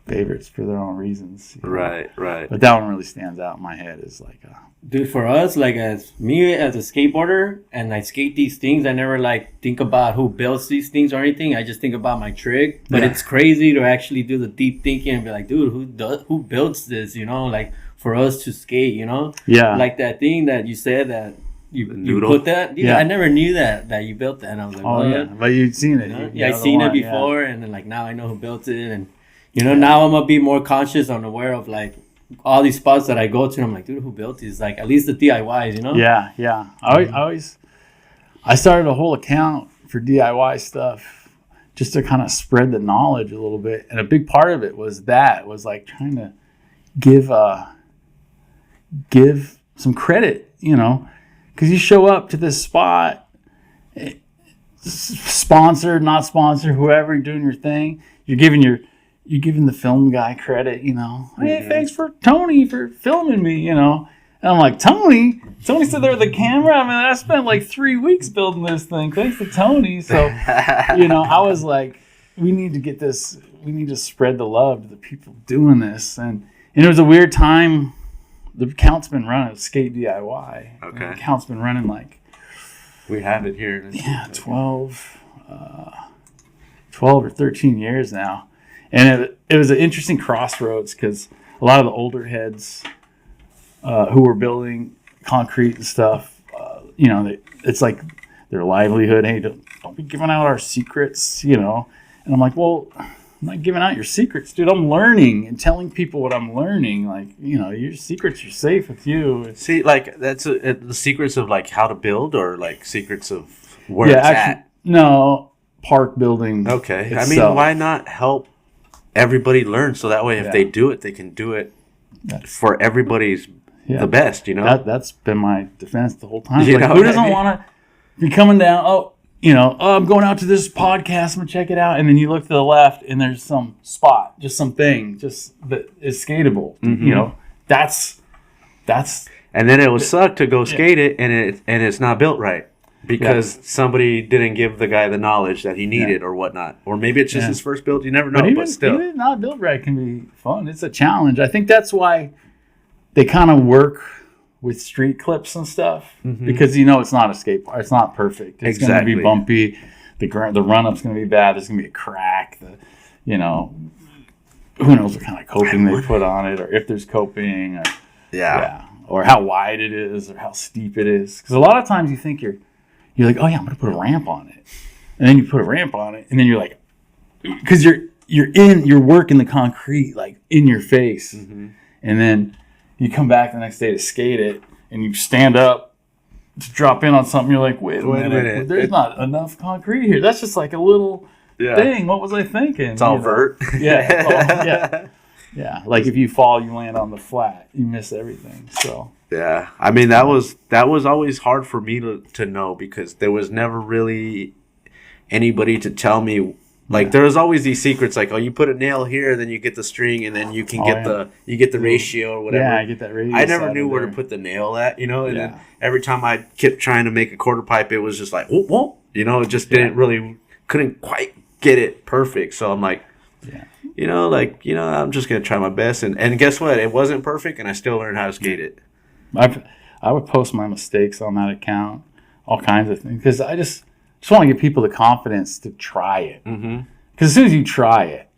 favorites for their own reasons. You know? Right. But that one really stands out in my head. Is like, Dude, for us, like as me as a skateboarder, and I skate these things, I never like think about who builds these things or anything. I just think about my trick. But it's crazy to actually do the deep thinking and be like, dude, who builds this? You know, like for us to skate. You know, like that thing that you said that you put that. Yeah, I never knew that you built that. And I was like, oh yeah, but you'd seen it. You know? Yeah, I seen it before, and then like now I know who built it, and you know now I'm gonna be more conscious and aware of like all these spots that I go to. And I'm like, dude, who built these? Like at least the DIYs, you know? Yeah. I started a whole account for DIY stuff just to kind of spread the knowledge a little bit, and a big part of it was like trying to give some credit, you know, because you show up to this spot, sponsored, not sponsored, whoever, you're doing your thing, you're giving the film guy credit, you know. Hey, thanks for Tony for filming me, you know. And I'm like, Tony stood there with the camera. I mean, I spent like 3 weeks building this thing. Thanks to Tony. So, you know, I was like, we need to spread the love to the people doing this. And it was a weird time. The account's been running, Skate DIY. Okay. The account's been running like, we have it here. Yeah, 12 or 13 years now. And it was an interesting crossroads because a lot of the older heads who were building concrete and stuff, you know, it's like their livelihood. Hey, don't be giving out our secrets, you know. And I'm like, well, I'm not giving out your secrets, dude. I'm learning and telling people what I'm learning. Like, you know, your secrets are safe with you. See, like that's the secrets of like how to build, or like secrets of where it's at. No, park building. Okay, itself. I mean, why not help everybody learn so that way if they do it, they can do it for everybody's the best, you know? That's been my defense the whole time. You like, know who doesn't want to be coming down, I'm going out to this podcast, I'm going to check it out. And then you look to the left and there's some spot, just something, just that is skatable. Mm-hmm. You know, that's. And then it would suck to go skate it and it's not built right. Because somebody didn't give the guy the knowledge that he needed or whatnot. Or maybe it's just his first build. You never know, but still. Even not built right can be fun. It's a challenge. I think that's why they kind of work with street clips and stuff. Mm-hmm. Because, you know, it's not a skate park. It's not perfect. It's going to be bumpy. The run-up's going to be bad. There's going to be a crack. Who knows what kind of coping they put on it, or if there's coping. Or how wide it is, or how steep it is. Because a lot of times you think you're like, oh yeah, I'm gonna put a ramp on it, and then you put a ramp on it, and then you're like, because you're working the concrete like in your face, and then you come back the next day to skate it, and you stand up to drop in on something. You're like, wait a minute. There's not enough concrete here. That's just like a little thing. What was I thinking? It's all vert. Yeah. Like if you fall, you land on the flat. You miss everything. So. Yeah, I mean that was always hard for me to know, because there was never really anybody to tell me. Like there was always these secrets, like, oh, you put a nail here, then you get the string, and then you can get the ratio or whatever. Yeah, I get that ratio. I never knew where to put the nail at, you know. And then every time I kept trying to make a quarter pipe, it was just like, whoa, you know, it just couldn't quite get it perfect. So I'm like, I'm just gonna try my best, and guess what? It wasn't perfect, and I still learned how to skate it. I would post my mistakes on that account, all kinds of things, because I just want to give people the confidence to try it. Because as soon as you try it,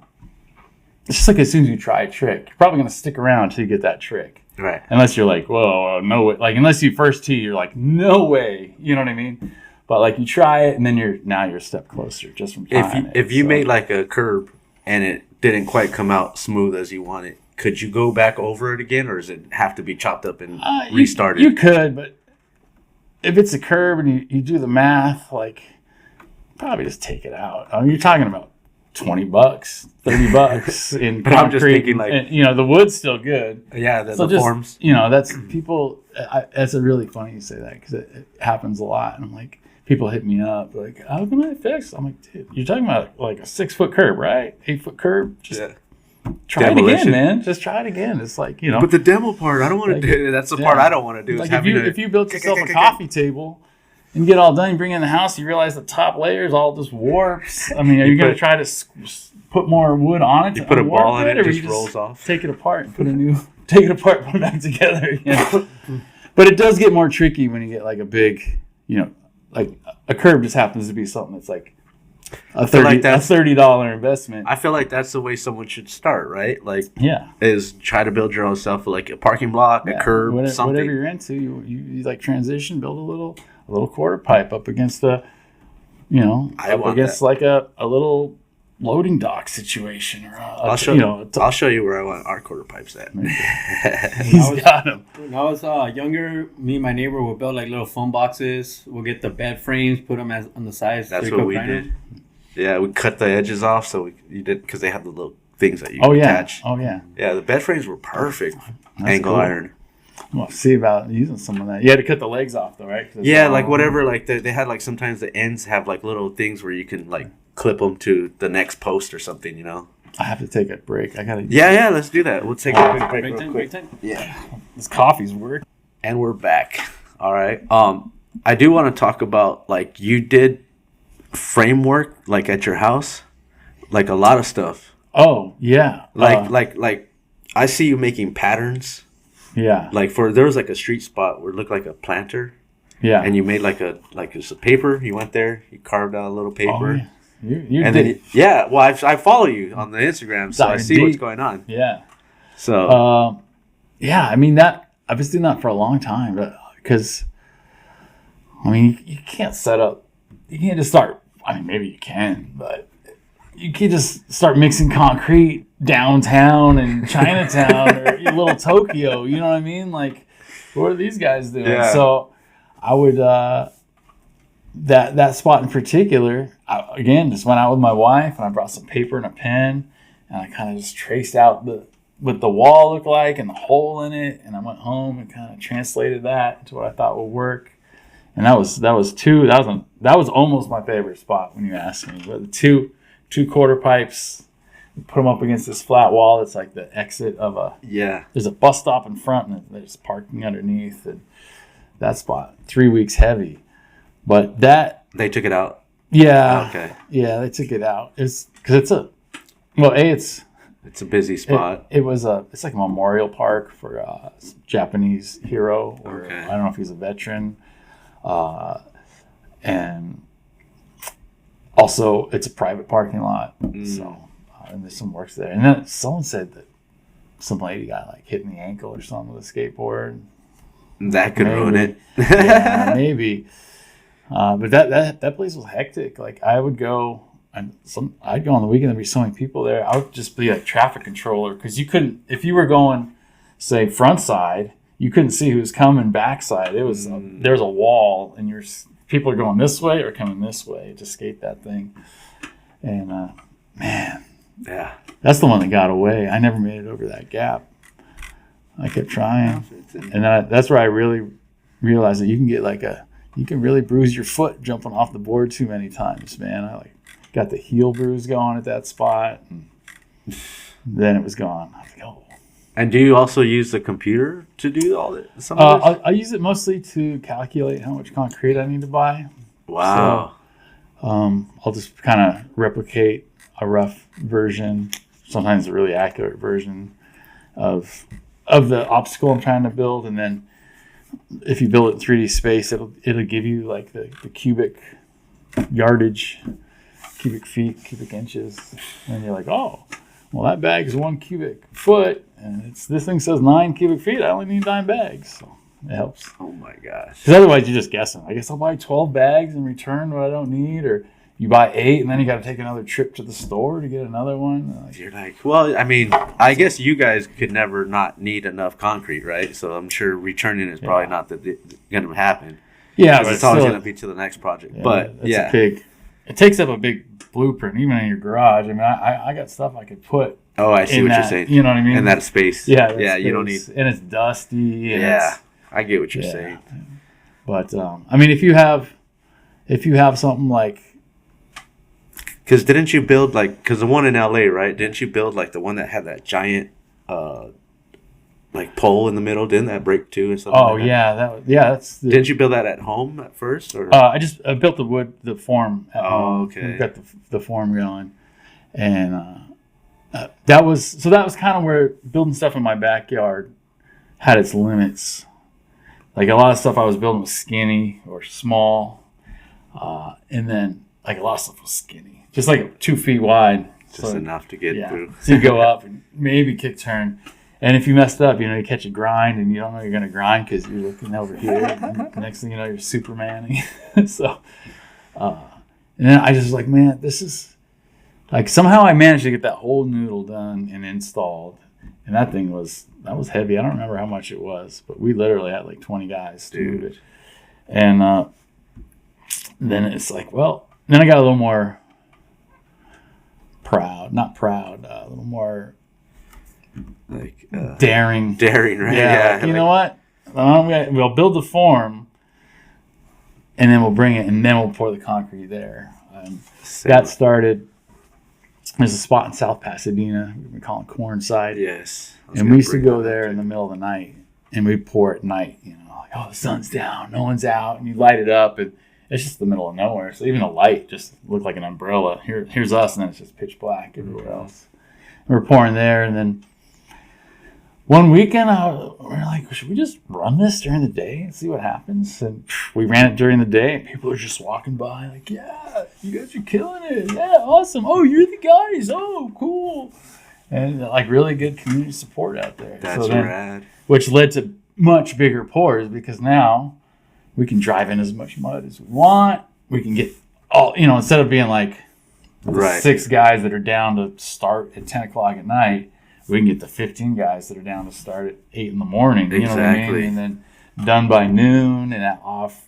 it's just like as soon as you try a trick, you're probably going to stick around until you get that trick. Right. Unless you're like, whoa, no way. Like, unless you first tee, you're like, no way. You know what I mean? But like you try it, and then you're a step closer just from trying If you made like a curb and it didn't quite come out smooth as you wanted, could you go back over it again, or does it have to be chopped up and restarted? You could, but if it's a curb and you do the math, like, probably just take it out. I mean, you're talking about $20, $30 in but concrete. I'm just thinking, like, and, the wood's still good. Yeah, the forms. That's people. That's a really funny you say that, because it happens a lot. And I'm like, people hit me up like, how can I fix? I'm like, dude, you're talking about like a 6-foot curb, right? 8-foot curb. Just try it again, man. Just try it again. It's like, But the demo part, I don't want to do. That's the part I don't want to do. Like if you built yourself a coffee table and get all done. You bring it in the house, you realize the top layer is all just warps. I mean, are you going to try to put more wood on it? You put a ball in it, or it you just rolls off. Take it apart and take it apart, put it back together again. But it does get more tricky when you get like a big, like a curb just happens to be something that's like a $30 investment. I feel like that's the way someone should start, right? Like, yeah, is try to build your own stuff, like a parking block, a curb, something. Whatever you're into, you like transition, build a little quarter pipe up against like a little loading dock situation, or I'll show you where I want our quarter pipes at. He's got them. When I was younger, me and my neighbor would build like little phone boxes. We'll get the bed frames, put them on the sides. That's what we did. Yeah, we cut the edges off because they have the little things that you can attach. Oh yeah. Yeah, the bed frames were perfect. That's Angle cool. iron. Well, see about using some of that. You had to cut the legs off though, right? Yeah, like whatever. Like they had like sometimes the ends have like little things where you can like clip them to the next post or something. I have to take a break. I gotta. Yeah. Let's do that. We'll take a quick break. Break time. Yeah. This coffee's weird. And we're back. All right. I do want to talk about like you did framework like at your house, like a lot of stuff. Oh yeah. Like I see you making patterns. Yeah. Like there was like a street spot where it looked like a planter. Yeah. And you made like it's a paper. You went there. You carved out a little paper. Oh, yeah. You and did. Then well I follow you on the Instagram, so I see what's going on. Yeah. So. Yeah. I mean I've been doing that for a long time, because I mean you can't set up. You can't just start. I mean maybe you can, but you can't just start mixing concrete downtown in Chinatown or little Tokyo. You know what I mean? Like, what are these guys doing? Yeah. So I would that spot in particular. Again, just went out with my wife and I brought some paper and a pen and I kind of just traced out what the wall looked like and the hole in it. And I went home and kind of translated that into what I thought would work. And that was almost my favorite spot when you asked me. But the two quarter pipes, put them up against this flat wall. It's like the exit of there's a bus stop in front and there's parking underneath. And that spot, 3 weeks heavy. But they took it out. Yeah. Okay. Yeah, they took it out. It's because it's a busy spot. It's like a memorial park for a Japanese hero, or okay. I don't know if he's a veteran. And also it's a private parking lot. So and there's some works there. And then someone said that some lady got like hit in the ankle or something with a skateboard. That could ruin it. Yeah, maybe. But that place was hectic. Like I would go, I'd go on the weekend. There'd be so many people there. I would just be like traffic controller, because you couldn't, if you were going, say, front side, you couldn't see who was coming backside. It was there's a wall, and people are going this way or coming this way to skate that thing. And man, yeah, that's the one that got away. I never made it over that gap. I kept trying, and that's where I really realized that you can really bruise your foot jumping off the board too many times, man. I got the heel bruise going at that spot, and then it was gone. I was like, oh. And do you also use the computer to do all that? I use it mostly to calculate how much concrete I need to buy. Wow. So, I'll just kind of replicate a rough version, sometimes a really accurate version of the obstacle I'm trying to build, and then if you build it in 3D space, it'll give you like the cubic yardage, cubic feet, cubic inches, and you're like, oh, well that bag is 1 cubic foot, and this thing says 9 cubic feet. I only need 9 bags, so it helps. Oh my gosh! Because otherwise you're just guessing. I guess I'll buy 12 bags and return what I don't need, or you buy 8 and then you got to take another trip to the store to get another one. You're like, well, I mean, I guess you guys could never not need enough concrete, right? So I'm sure returning is probably not going to happen. Yeah, but it's always going to be to the next project. Yeah, but it takes up a big blueprint, even in your garage. I mean, I got stuff I could put. Oh, I see what you're saying. You know what I mean? In that space. Yeah, yeah. You don't need. And it's dusty. And yeah, I get what you're saying. But I mean, if you have something like. Because didn't you build because the one in LA, right? Didn't you build like the one that had that giant like pole in the middle. Didn't that break too? And something Oh like that? yeah, that's. Didn't you build that at home at first, or? I built the form at home. Okay. We got the form going, and that was kind of where building stuff in my backyard had its limits. Like a lot of stuff I was building was skinny or small, and then like a lot of stuff was skinny, just like 2 feet wide. Just enough to get through. So you go up and maybe kick turn. And if you messed up, you catch a grind and you don't know you're going to grind because you're looking over here. And the next thing you know, you're Supermaning. So, and then I just was like, man, this is like somehow I managed to get that whole noodle done and installed. And that was heavy. I don't remember how much it was, but we literally had like 20 guys to move it. And then it's like, well, then I got a little more not proud, a little more Like daring, right? Yeah. You know what? We'll build the form, and then we'll bring it, and then we'll pour the concrete there. That started. There's a spot in South Pasadena we call it Cornside. Yes. And we used to go there in the middle of the night, and we'd pour at night. Like, oh, the sun's down, no one's out, and you light it up, and it's just the middle of nowhere. So even the light just looked like an umbrella. Here's us, and then it's just pitch black everywhere else. And we're pouring there, and then one weekend we're like, should we just run this during the day and see what happens? And we ran it during the day, and people are just walking by like, yeah, you guys are killing it. Yeah, awesome. Oh, you're the guys. Oh, cool. And like really good community support out there. That's rad. Which led to much bigger pours because now we can drive in as much mud as we want. We can get all, instead of being like the 6 guys that are down to start at 10 o'clock at night, we can get the 15 guys that are down to start at 8 in the morning. You know what I mean? And then done by noon and off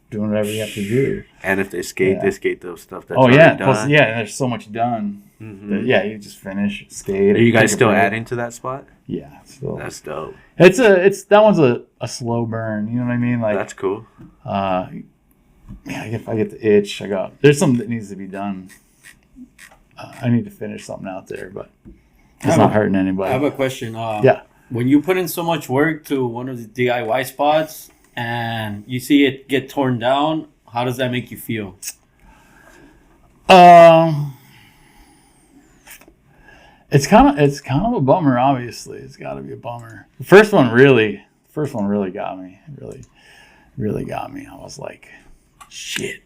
doing whatever you have to do. And if they skate, they skate those stuff that's done. Plus, and there's so much done. Mm-hmm. That, you just finish, skate. Are you guys still adding to that spot? Yeah, still. That's dope. That one's a slow burn. You know what I mean? Like that's cool. If I get the itch, there's something that needs to be done. I need to finish something out there, but it's not hurting anybody. I have a question. Yeah. When you put in so much work to one of the DIY spots and you see it get torn down, how does that make you feel? It's kind of a bummer. Obviously, it's got to be a bummer. The first one really got me. Really got me. I was like, shit.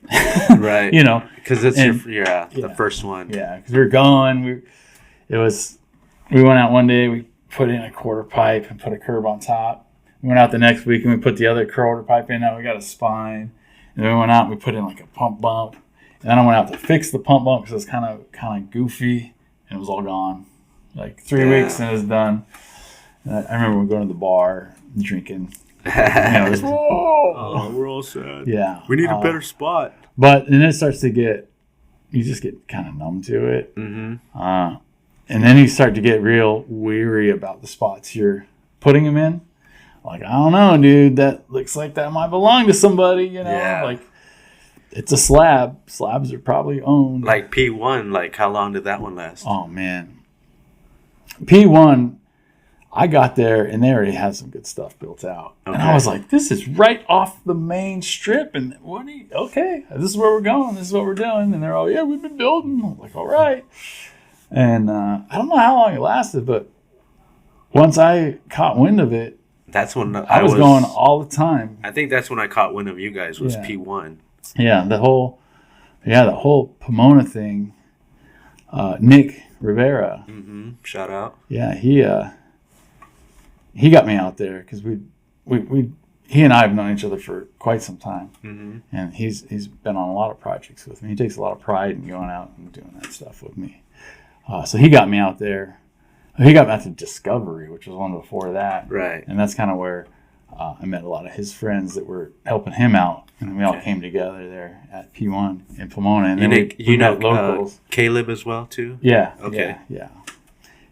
Right. Because it's the first one. Yeah, because we were going. We went out one day. We put in a quarter pipe and put a curb on top. We went out the next week and we put the other quarter pipe in. Now we got a spine. And then we went out and we put in like a pump bump. And then I went out to fix the pump bump because it was kind of goofy and it was all gone. Like 3 weeks and it was done. And I remember we going to the bar and drinking. We're all sad. Yeah. We need a better spot. But then it starts to you just get kind of numb to it. Mm-hmm. And then you start to get real weary about the spots you're putting them in. Like, I don't know, dude, that looks like that might belong to somebody, Yeah. Like, it's a slab. Slabs are probably owned. Like P1, like how long did that one last? Oh, man. P1, I got there and they already had some good stuff built out. Okay. And I was like, this is right off the main strip. And okay, this is where we're going. This is what we're doing. And they're all, yeah, we've been building. I'm like, all right. And I don't know how long it lasted, but once I caught wind of it, that's when I was going all the time. I think that's when I caught wind of you guys was P1. Yeah, the whole Pomona thing. Nick Rivera. Mm-hmm. Shout out. Yeah, he got me out there because he and I have known each other for quite some time, and he's been on a lot of projects with me. He takes a lot of pride in going out and doing that stuff with me. So he got me out there. He got me out to Discovery, which was one before that. Right. And that's kind of where I met a lot of his friends that were helping him out. And we all came together there at P1 in Pomona. And then we met Locals. Caleb as well, too? Yeah. Okay. Yeah.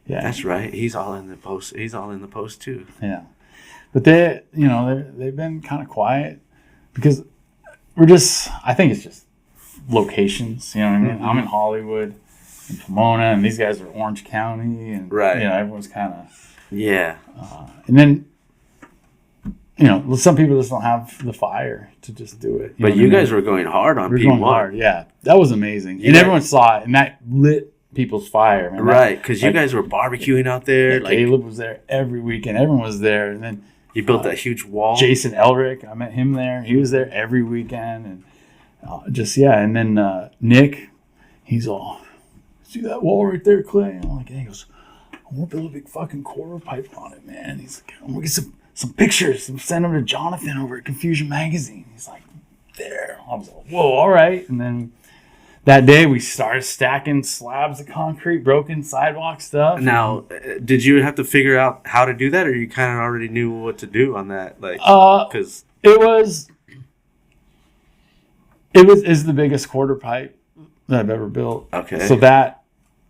That's right. He's all in the post. He's all in the post, too. Yeah. But they've been kind of quiet because I think it's just locations. You know what I mean? Mm-hmm. I'm in Hollywood. In Pomona, and these guys are Orange County, and everyone's kind of Yeah. And then, some people just don't have the fire to just do it. But you guys were going hard on We're P1. going hard, yeah. That was amazing. And everyone saw it, and that lit people's fire. Man. Right, because you guys were barbecuing out there. Like Caleb was there every weekend. Everyone was there. And then you built that huge wall. Jason Elric, I met him there. He was there every weekend. And and then Nick, he's all, see that wall right there, Clay? And I'm like, hey, he goes, I want to build a big fucking quarter pipe on it, man. He's like, I'm going to get some pictures and send them to Jonathan over at Confusion Magazine. He's like, there. I was like, whoa, all right. And then that day we started stacking slabs of concrete, broken sidewalk stuff. Now, did you have to figure out how to do that, or you kind of already knew what to do on that? Like, because it's the biggest quarter pipe that I've ever built. Okay. So that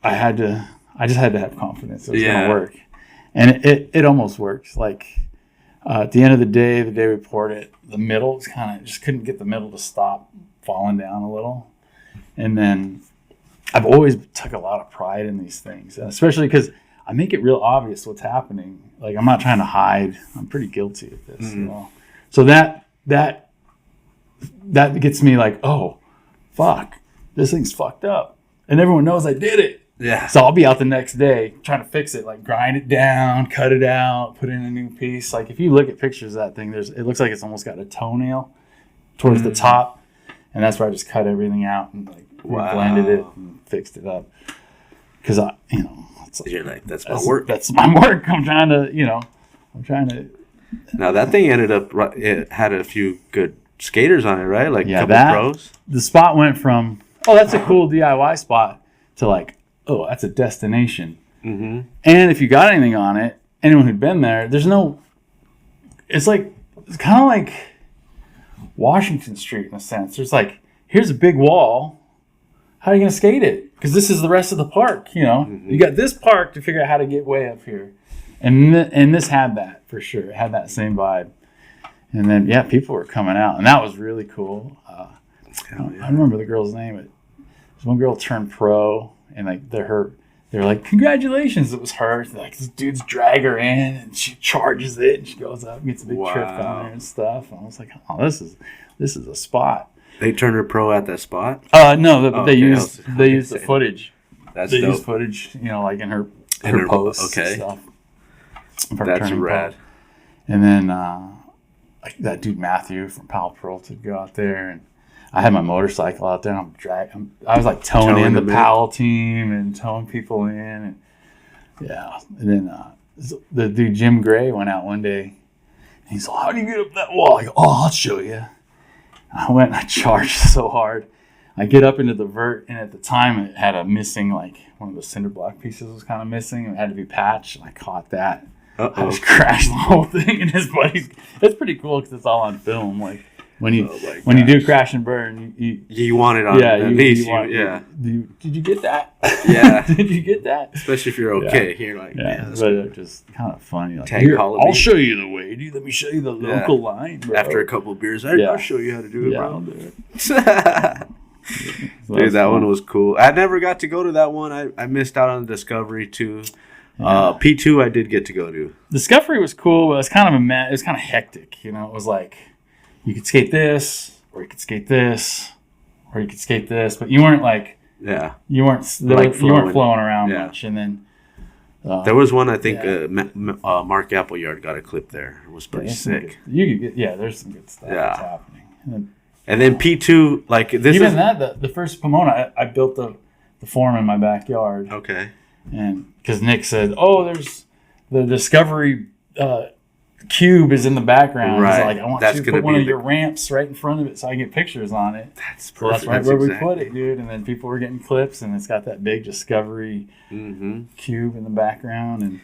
I just had to have confidence it was going to work. And it almost works. Like, at the end of the day we poured it, the middle was just couldn't get the middle to stop falling down a little. And then I've always took a lot of pride in these things, especially because I make it real obvious what's happening. Like, I'm not trying to hide. I'm pretty guilty of this. Mm-hmm. So that gets me like, oh, fuck, this thing's fucked up. And everyone knows I did it. Yeah. So I'll be out the next day trying to fix it, like grind it down, cut it out, put in a new piece. Like, if you look at pictures of that thing, it looks like it's almost got a toenail towards the top. And that's where I just cut everything out and blended it and fixed it up. Because you're like, that's my work. That's my work. I'm trying to. Now that thing ended up, it had a few good skaters on it, right? Like a couple pros. The spot went from, oh, that's a cool DIY spot, to like, oh, that's a destination. Mm-hmm. And if you got anything on it, anyone who'd been there, it's kind of like Washington Street in a sense. There's like, here's a big wall. How are you going to skate it? Because this is the rest of the park, Mm-hmm. You got this park to figure out how to get way up here. And this had that, for sure. It had that same vibe. And then, people were coming out. And that was really cool. I don't remember the girl's name. There's one girl turned pro. And like, they were like, congratulations. It was her. Like, this dude's drag her in. And she charges it. And she goes up and gets a big trip on her and stuff. And I was like, oh, this is a spot. They turned her pro at that spot? No, they used the footage. They used footage, like in her posts and stuff. That's rad. Pro. And then that dude Matthew from Pal Pearl to go out there, and I had my motorcycle out there. And I was like towing in the Pal team and towing people in, and And then the dude Jim Gray went out one day, and he's like, "How do you get up that wall?" I go, "Oh, I'll show you." I went and I charged so hard. I get up into the vert, and at the time it had a missing, like one of the cinder block pieces was kind of missing. It had to be patched, and I caught that. I just crashed the whole thing, and his buddies. It's pretty cool because it's all on film. Like when you do crash and burn, you want it on. At least did you get that? Yeah. Did you get that? Especially if you're okay. You're like, man, but it's just kind of funny. Like, I'll show you the way, dude. Let me show you the local line, bro. After a couple of beers, I'll show you how to do it, bro. Dude, that one was cool. I never got to go to that one. I missed out on Discovery too. P2 I did get to go to. Discovery was cool, but it's kind of it was kind of hectic. It was like you could skate this, or you could skate this, or you could skate this, but you weren't like you weren't flowing around much. And then there was one I think Mark Appleyard got a clip there. It was pretty sick. There's some good stuff that's happening. And then P2, like this even that the first Pomona, I built the form in my backyard. Okay. And because Nick said, "Oh, there's the Discovery cube is in the background." Right. He's like, "I want you to put one of your ramps right in front of it so I can get pictures on it." That's perfect. So that's right where we put it, dude. And then people were getting clips, and it's got that big Discovery cube in the background. And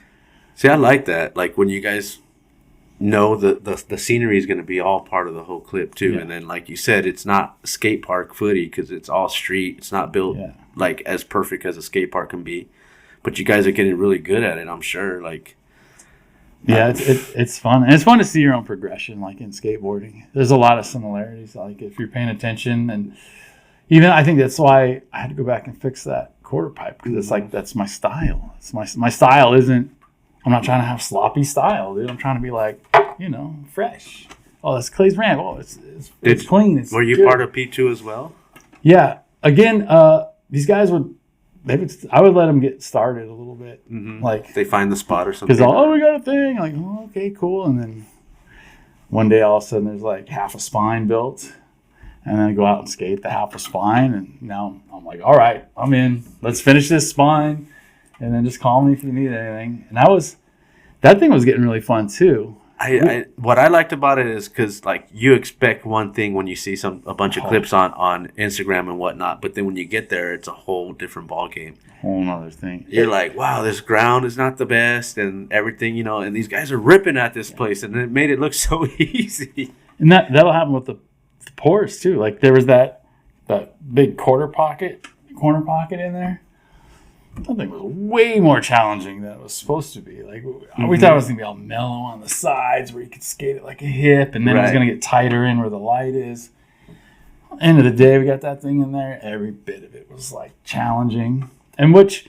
see, I like that. Like when you guys know the scenery is going to be all part of the whole clip too. And then, like you said, it's not skate park footy because it's all street. It's not built like as perfect as a skate park can be. But you guys are getting really good at it, I'm sure. Like, it's fun, and it's fun to see your own progression. Like in skateboarding, there's a lot of similarities. Like if you're paying attention, and even I think that's why I had to go back and fix that quarter pipe because it's like that's my style. It's my style isn't I'm not trying to have sloppy style, dude. I'm trying to be like, fresh. Oh, that's Clay's ramp. Oh, it's clean. It's Were you good. part of P2 as well? Yeah. Again, these guys I would let them get started a little bit. Mm-hmm. Like, they find the spot or something. because, we got a thing. Like, oh, okay, cool. And then one day, all of a sudden, there's like half a spine built. And then I go out and skate the half a spine. And now I'm like, all right, I'm in. Let's finish this spine. And then just call me if you need anything. And that thing was getting really fun too. What I liked about it is because like you expect one thing when you see a bunch of clips on Instagram and whatnot, but then when you get there, it's a whole different ball game. Whole nother thing. You're like, wow, this ground is not the best and everything, and these guys are ripping at this place, and it made it look so easy. And that'll happen with the pours too. Like there was that big corner pocket in there. That thing was way more challenging than it was supposed to be. Like we thought it was gonna be all mellow on the sides where you could skate it like a hip, and then it was gonna get tighter in where the light is. End of the day, we got that thing in there. Every bit of it was like challenging, and which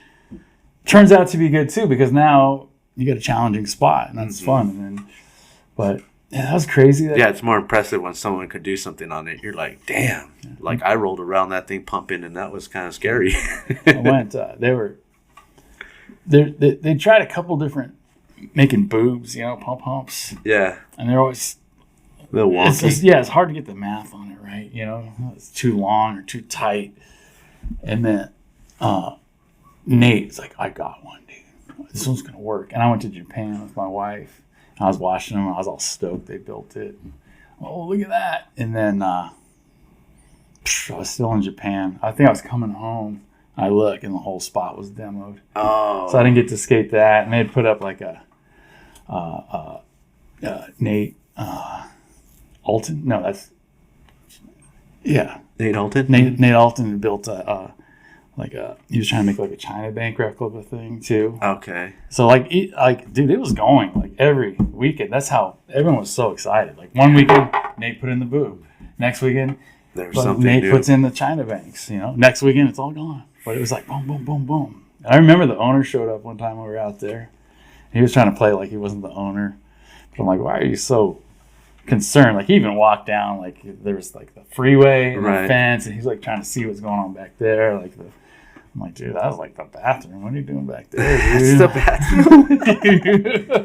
turns out to be good too, because now you got a challenging spot, and that's fun. But yeah, that was crazy. It's more impressive when someone could do something on it. You're like, damn. Like I rolled around that thing pumping, and that was kind of scary. I went. They tried a couple different making boobs, pumps. Yeah. And they're always a little wonky. It's hard to get the math on it right. It's too long or too tight. And then Nate's like, I got one, dude. This one's gonna work. And I went to Japan with my wife. I was watching them. I was all stoked they built it. Oh, look at that! And then I was still in Japan. I think I was coming home. I look, and the whole spot was demoed. Oh. So I didn't get to skate that. And they'd put up like a Nate Alton. No, that's Nate Alton. Nate Alton built he was trying to make like a China Bank replica thing too. Okay. So dude, it was going like every weekend. That's how everyone was so excited. Like one weekend, Nate put in the boob. Next weekend, there was something Nate new. puts in the China Banks. Next weekend it's all gone. But it was like boom, boom, boom, boom. And I remember the owner showed up one time when we were out there. He was trying to play like he wasn't the owner. But I'm like, why are you so concerned? Like he even walked down like there was like the freeway and the fence, and he's like trying to see what's going on back there. I'm like, dude, that was like the bathroom. What are you doing back there, dude? That's the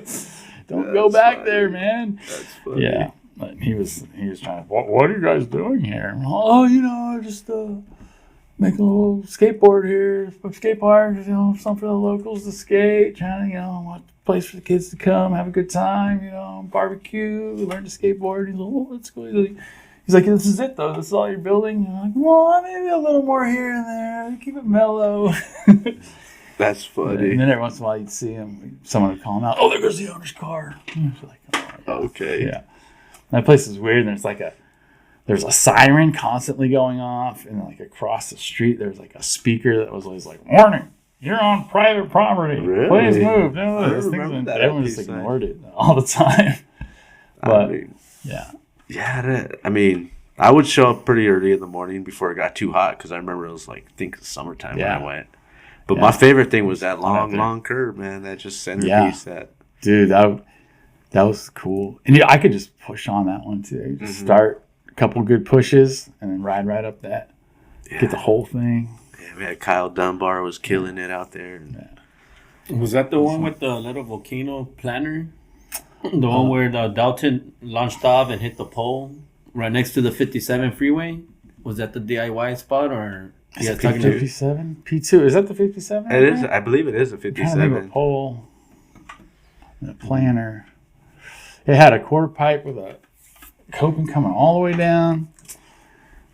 bathroom. Don't go back there, man. That's funny. Yeah. But he was trying to, what are you guys doing here? Oh, just make a little skateboard here, skate park, something for the locals to skate, trying to, want a place for the kids to come, have a good time, barbecue, learn to skateboard. He's like, oh, that's cool. He's like, this is it though. This is all you're building. And I'm like, well, maybe a little more here and there. Keep it mellow. That's funny. And then every once in a while you'd see him. Someone would call him out. Oh, there goes the owner's car. Like, oh, okay. Yeah. That place is weird. And there's a siren constantly going off, and like across the street there's like a speaker that was always like, warning, you're on private property. Really? Please move. Everyone just ignored it all the time. But yeah. Yeah, I would show up pretty early in the morning before it got too hot, because I remember it was like, I think summertime when I went. But my favorite thing was that long curve, man. That just centerpiece. Dude, that was cool. And I could just push on that one too. Just start a couple good pushes and then ride right up that. Yeah. Get the whole thing. Yeah, we had Kyle Dunbar was killing it out there. Was that the one with the little volcano planner? The one where the Dalton launched off and hit the pole right next to the 57 freeway? Was that the DIY spot, or is it 57? P2. Is that the 57? It is. I believe it is a 57. A pole and a planner. It had a quarter pipe with a coping coming all the way down.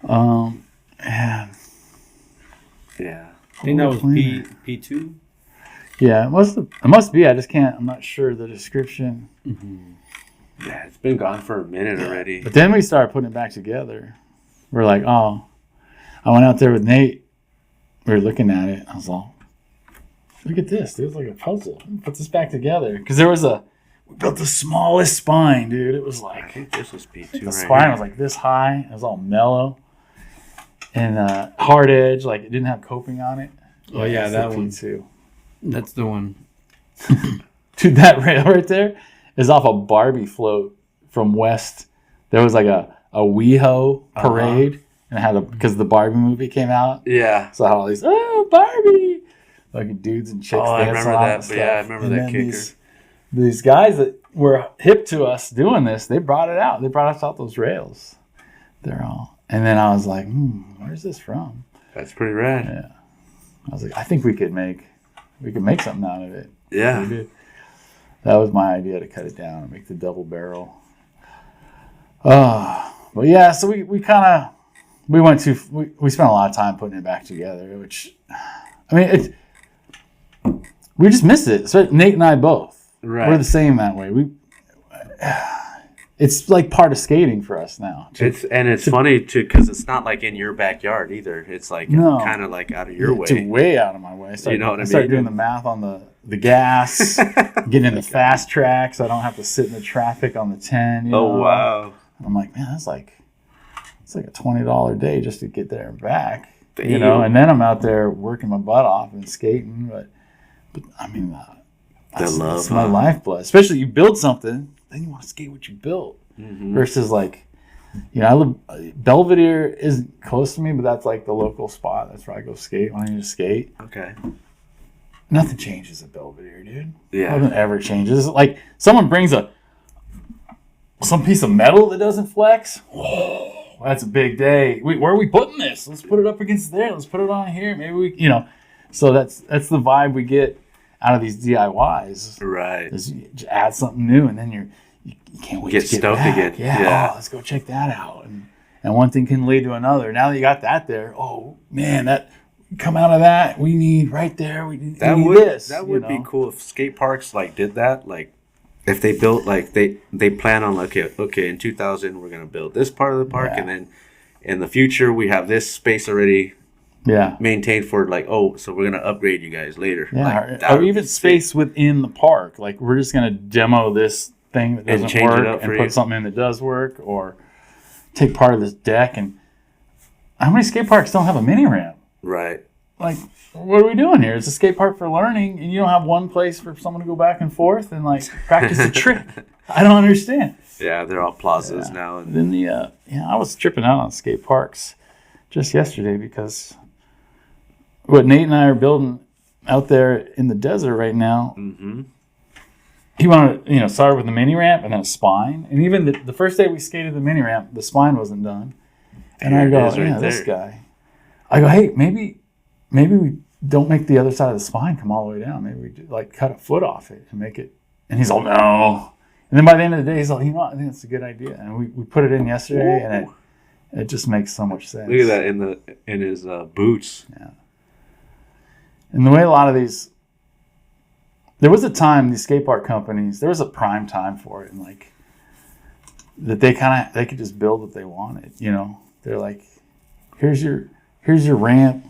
And yeah. I think that was P2. Yeah, it must be. I just can't. I'm not sure the description. Mm-hmm. Yeah, it's been gone for a minute already. But then we started putting it back together. We're like, oh, I went out there with Nate. We were looking at it. I was all, look at this, dude. It's like a puzzle. Put this back together. Because we built the smallest spine, dude. It was like, I think this was P2. The spine was like this high. It was all mellow. And hard edge, like it didn't have coping on it. Oh, yeah, that one. P2. That's the one. Dude, that rail right there is off a Barbie float from West. There was like a WeHo parade, and it had because the Barbie movie came out. Yeah. So I had all these Barbie, like dudes and chicks. I dancing remember on that. and stuff. Yeah, I remember And that then kicker. These guys that were hip to us doing this, they brought it out. They brought us out those rails. They're all, and then I was like, where's this from? That's pretty rad. Yeah. I was like, I think we could make something out of it. Yeah. We did. That was my idea, to cut it down and make the double barrel. But yeah, so we spent a lot of time putting it back together, which, I mean, we just missed it. So Nate and I both. Right. We're the same that way. It's like part of skating for us now. It's funny too, because it's not like in your backyard either. It's like kind of like out of your way. It's way out of my way. You know what I mean? I started doing the math on the gas, getting in the fast track, so I don't have to sit in the traffic on the 10. You know? Oh wow! I'm like, man, it's like a $20 day just to get there and back. Damn. You know, and then I'm out there working my butt off and skating. But I mean, that's my lifeblood. Especially you build something, then you want to skate what you built. Mm-hmm. Versus like, you know, Belvedere isn't close to me, but that's like the local spot. That's where I go skate when I need to skate. Okay. Nothing changes at Belvedere, dude. Yeah. Nothing ever changes. Like someone brings some piece of metal that doesn't flex. Whoa, that's a big day. Where are we putting this? Let's put it up against there. Let's put it on here. Maybe we, you know. So that's the vibe we get out of these DIYs. Right. Is you just add something new, and then you can't wait to get stoked back. again. Yeah. Oh, let's go check that out. And one thing can lead to another. Now that you got that there, oh man, that come out of that, we need right there. We need this. That would be cool if skate parks like did that. Like if they built like they plan on okay in 2000 we're gonna build this part of the park, and then in the future we have this space already maintained for like, so we're gonna upgrade you guys later. Yeah, like, or even space within the park. Like we're just gonna demo this thing that doesn't work and put something in that does work, or take part of this deck. And how many skate parks don't have a mini ramp? Right. Like, what are we doing here? It's a skate park for learning, and you don't have one place for someone to go back and forth and like practice a trick. I don't understand. Yeah, they're all plazas now. And then I was tripping out on skate parks just yesterday because what Nate and I are building out there in the desert right now. Mm-hmm. He wanted, start with the mini ramp and then a spine. And even the first day we skated the mini ramp, the spine wasn't done. And I go, this guy. I go, hey, maybe we don't make the other side of the spine come all the way down. Maybe we do, like cut a foot off it and make it. And he's all, no. And then by the end of the day, he's like, I think that's a good idea. And we put it in yesterday, and it just makes so much sense. Look at that in his boots. Yeah. And the way a lot of these, there was a time these skate park companies, there was a prime time for it, and like that they could just build what they wanted. They're like, here's your ramp.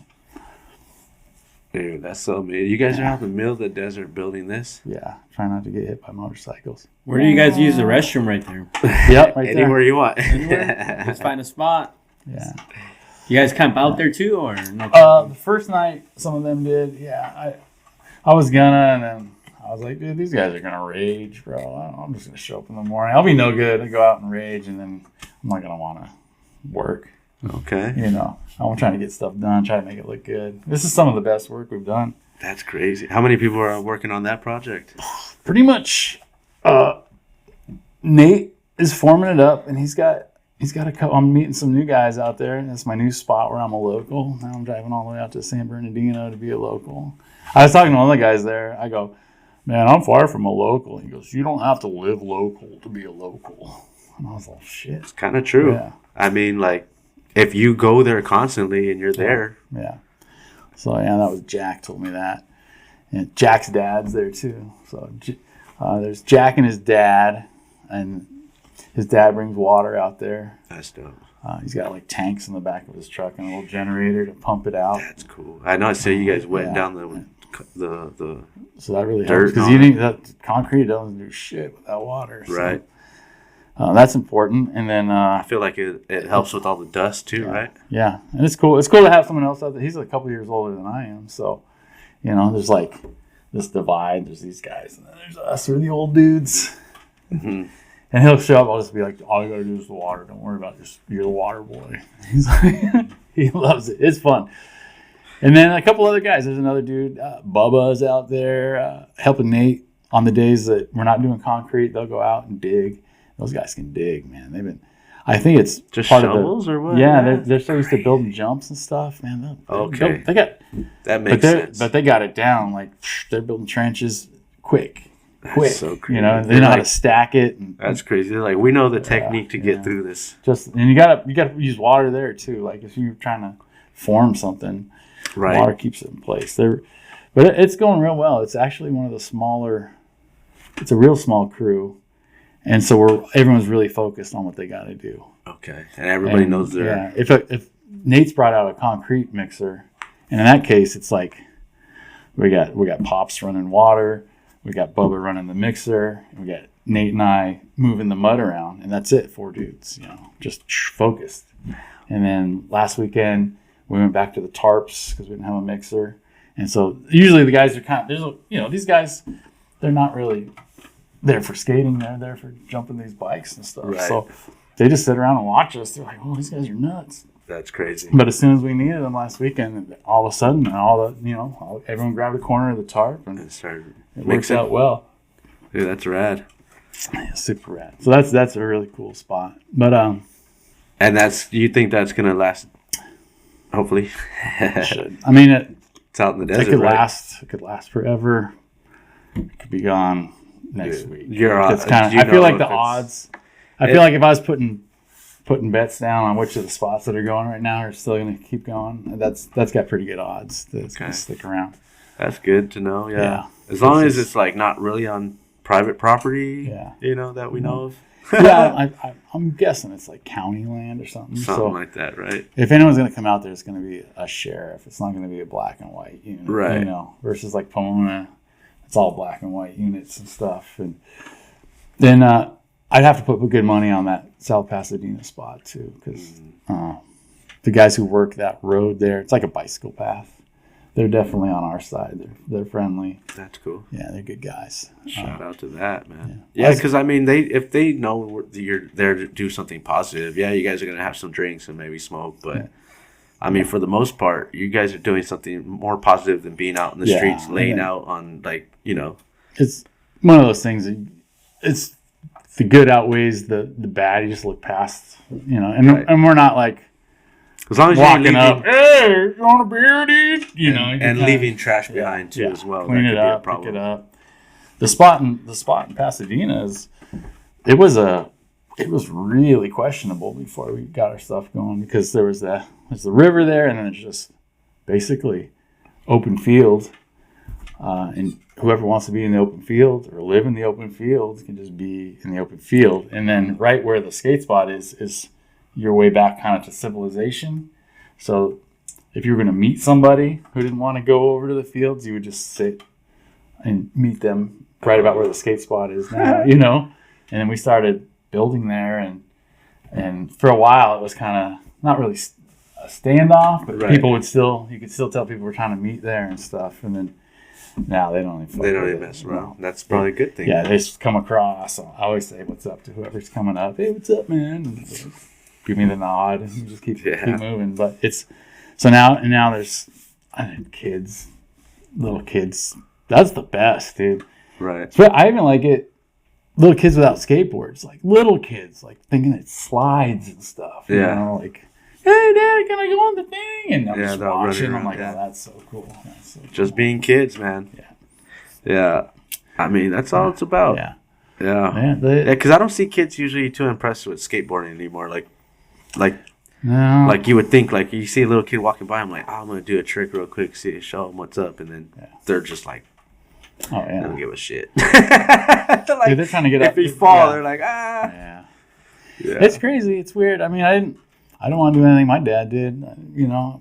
Dude, that's so amazing. You guys are out in the middle of the desert building this? Yeah, try not to get hit by motorcycles. Where do you guys use the restroom right there? Yep, right there. Anywhere you want. Anywhere? Just find a spot. Yeah. You guys camp out there too, or no? The first night, some of them did. Yeah, I was gonna, and then I was like, dude, these guys are gonna rage, bro. I'm just gonna show up in the morning. I'll be no good and go out and rage, and then I'm not gonna want to work. Okay. I'm trying to get stuff done, try to make it look good. This is some of the best work we've done. That's crazy. How many people are working on that project? Pretty much, Nate is forming it up, and he's got a couple. I'm meeting some new guys out there. That's my new spot where I'm a local. Now I'm driving all the way out to San Bernardino to be a local. I was talking to one of the guys there. I go, man, I'm far from a local. He goes, you don't have to live local to be a local. And I was like, shit. It's kind of true. Yeah. I mean, like, if you go there constantly and you're there. Yeah. So, that was Jack told me that. And Jack's dad's there, too. So, there's Jack and his dad. And his dad brings water out there. That's dope. He's got, like, tanks in the back of his truck and a little generator to pump it out. That's cool. I know I say you guys went down the so that really helps. Because that concrete doesn't do shit without water. So. Right. That's important, and then I feel like it helps with all the dust too, right? Yeah, and it's cool. It's cool to have someone else out there. He's a couple years older than I am, so there's like this divide. There's these guys, and then there's us. We're the old dudes. Mm-hmm. And he'll show up. I'll just be like, all you gotta do is the water. Don't worry about this. You're the water boy. He's like, he loves it. It's fun. And then a couple other guys. There's another dude, Bubba's out there helping Nate on the days that we're not doing concrete. They'll go out and dig. Those guys can dig, man. They've been. I think it's just part shovels of or what? Yeah, they're so used to building jumps and stuff, man. Okay, they got that makes sense. But they got it down. Like they're building trenches quick. So crazy. You know, they know how to stack it. And, that's crazy. They're like, we know the technique to get through this. And you gotta use water there too. Like if you're trying to form something, right, water keeps it in place. But it's going real well. It's actually one of the smaller. It's a real small crew, and so everyone's really focused on what they got to do. Okay, and everybody knows their. Yeah, if Nate's brought out a concrete mixer, and in that case, it's like we got Pops running water. We got Bubba running the mixer. We got Nate and I moving the mud around, and that's it. 4 dudes, just focused. And then last weekend we went back to the tarps because we didn't have a mixer, and so usually the guys are kind of these guys, they're not really there for skating. They're there for jumping these bikes and stuff. Right. So they just sit around and watch us. They're like, "Oh, these guys are nuts." That's crazy. But as soon as we needed them last weekend, all of a sudden, everyone grabbed a corner of the tarp and started it works out well. Dude, that's rad. Yeah, super rad. So that's a really cool spot. But and you think that's gonna last? Hopefully, should. I mean, it's out in the desert. It could right? last. It could last forever. It could be gone next week. It's kind of. I feel like the odds. I feel like if I was putting bets down on which of the spots that are going right now are still going to keep going, that's got pretty good odds that it's going to stick around. That's good to know. Yeah. As long as it's like not really on private property. Yeah. That we know of. Yeah, I'm guessing it's like county land or something. Something like that, right? If anyone's going to come out there, it's going to be a sheriff. It's not going to be a black and white unit, right? Versus like Pomona, it's all black and white units and stuff. And then I'd have to put good money on that South Pasadena spot too, because the guys who work that road there, it's like a bicycle path. They're definitely on our side. They're friendly. That's cool. Yeah, they're good guys. Shout out to that, man. Yeah, because I mean, if they know you're there to do something positive, you guys are gonna have some drinks and maybe smoke. But I mean, for the most part, you guys are doing something more positive than being out in the streets, laying out on It's one of those things. It's the good outweighs the bad. You just look past, and we're not like. As long as walking up, hey, you want a beer, dude? And leaving trash behind too as well. Clean it up, pick it up. The spot in Pasadena it was really questionable before we got our stuff going because there's the river there, and then it's just basically open field, and whoever wants to be in the open field or live in the open field can just be in the open field, and then right where the skate spot is your way back kind of to civilization. So if you were going to meet somebody who didn't want to go over to the fields, you would just sit and meet them right about where the skate spot is now, And then we started building there, and for a while it was kind of not really a standoff, but people would you could still tell people were trying to meet there and stuff. And then now they don't even mess around. That's probably a good thing. Yeah, they just come across. I always say what's up to whoever's coming up. Hey, what's up, man? And give me the nod and you just keep moving. But it's so now there's little kids. That's the best, dude. Right. So I even like it. Little kids without skateboards, like little kids, like thinking it slides and stuff. Like, hey, Dad, can I go on the thing? And I'm just watching. I'm like, oh, that's so cool. Just being kids, man. Yeah. I mean, that's all it's about. Yeah. Because I don't see kids usually too impressed with skateboarding anymore. Like you would think, like you see a little kid walking by, I'm like, I'm gonna do a trick real quick, show them what's up, and then they're just like, they don't give a shit. Dude, they're trying to get up. If you fall, they're like, Yeah. It's crazy. It's weird. I mean, I don't want to do anything my dad did,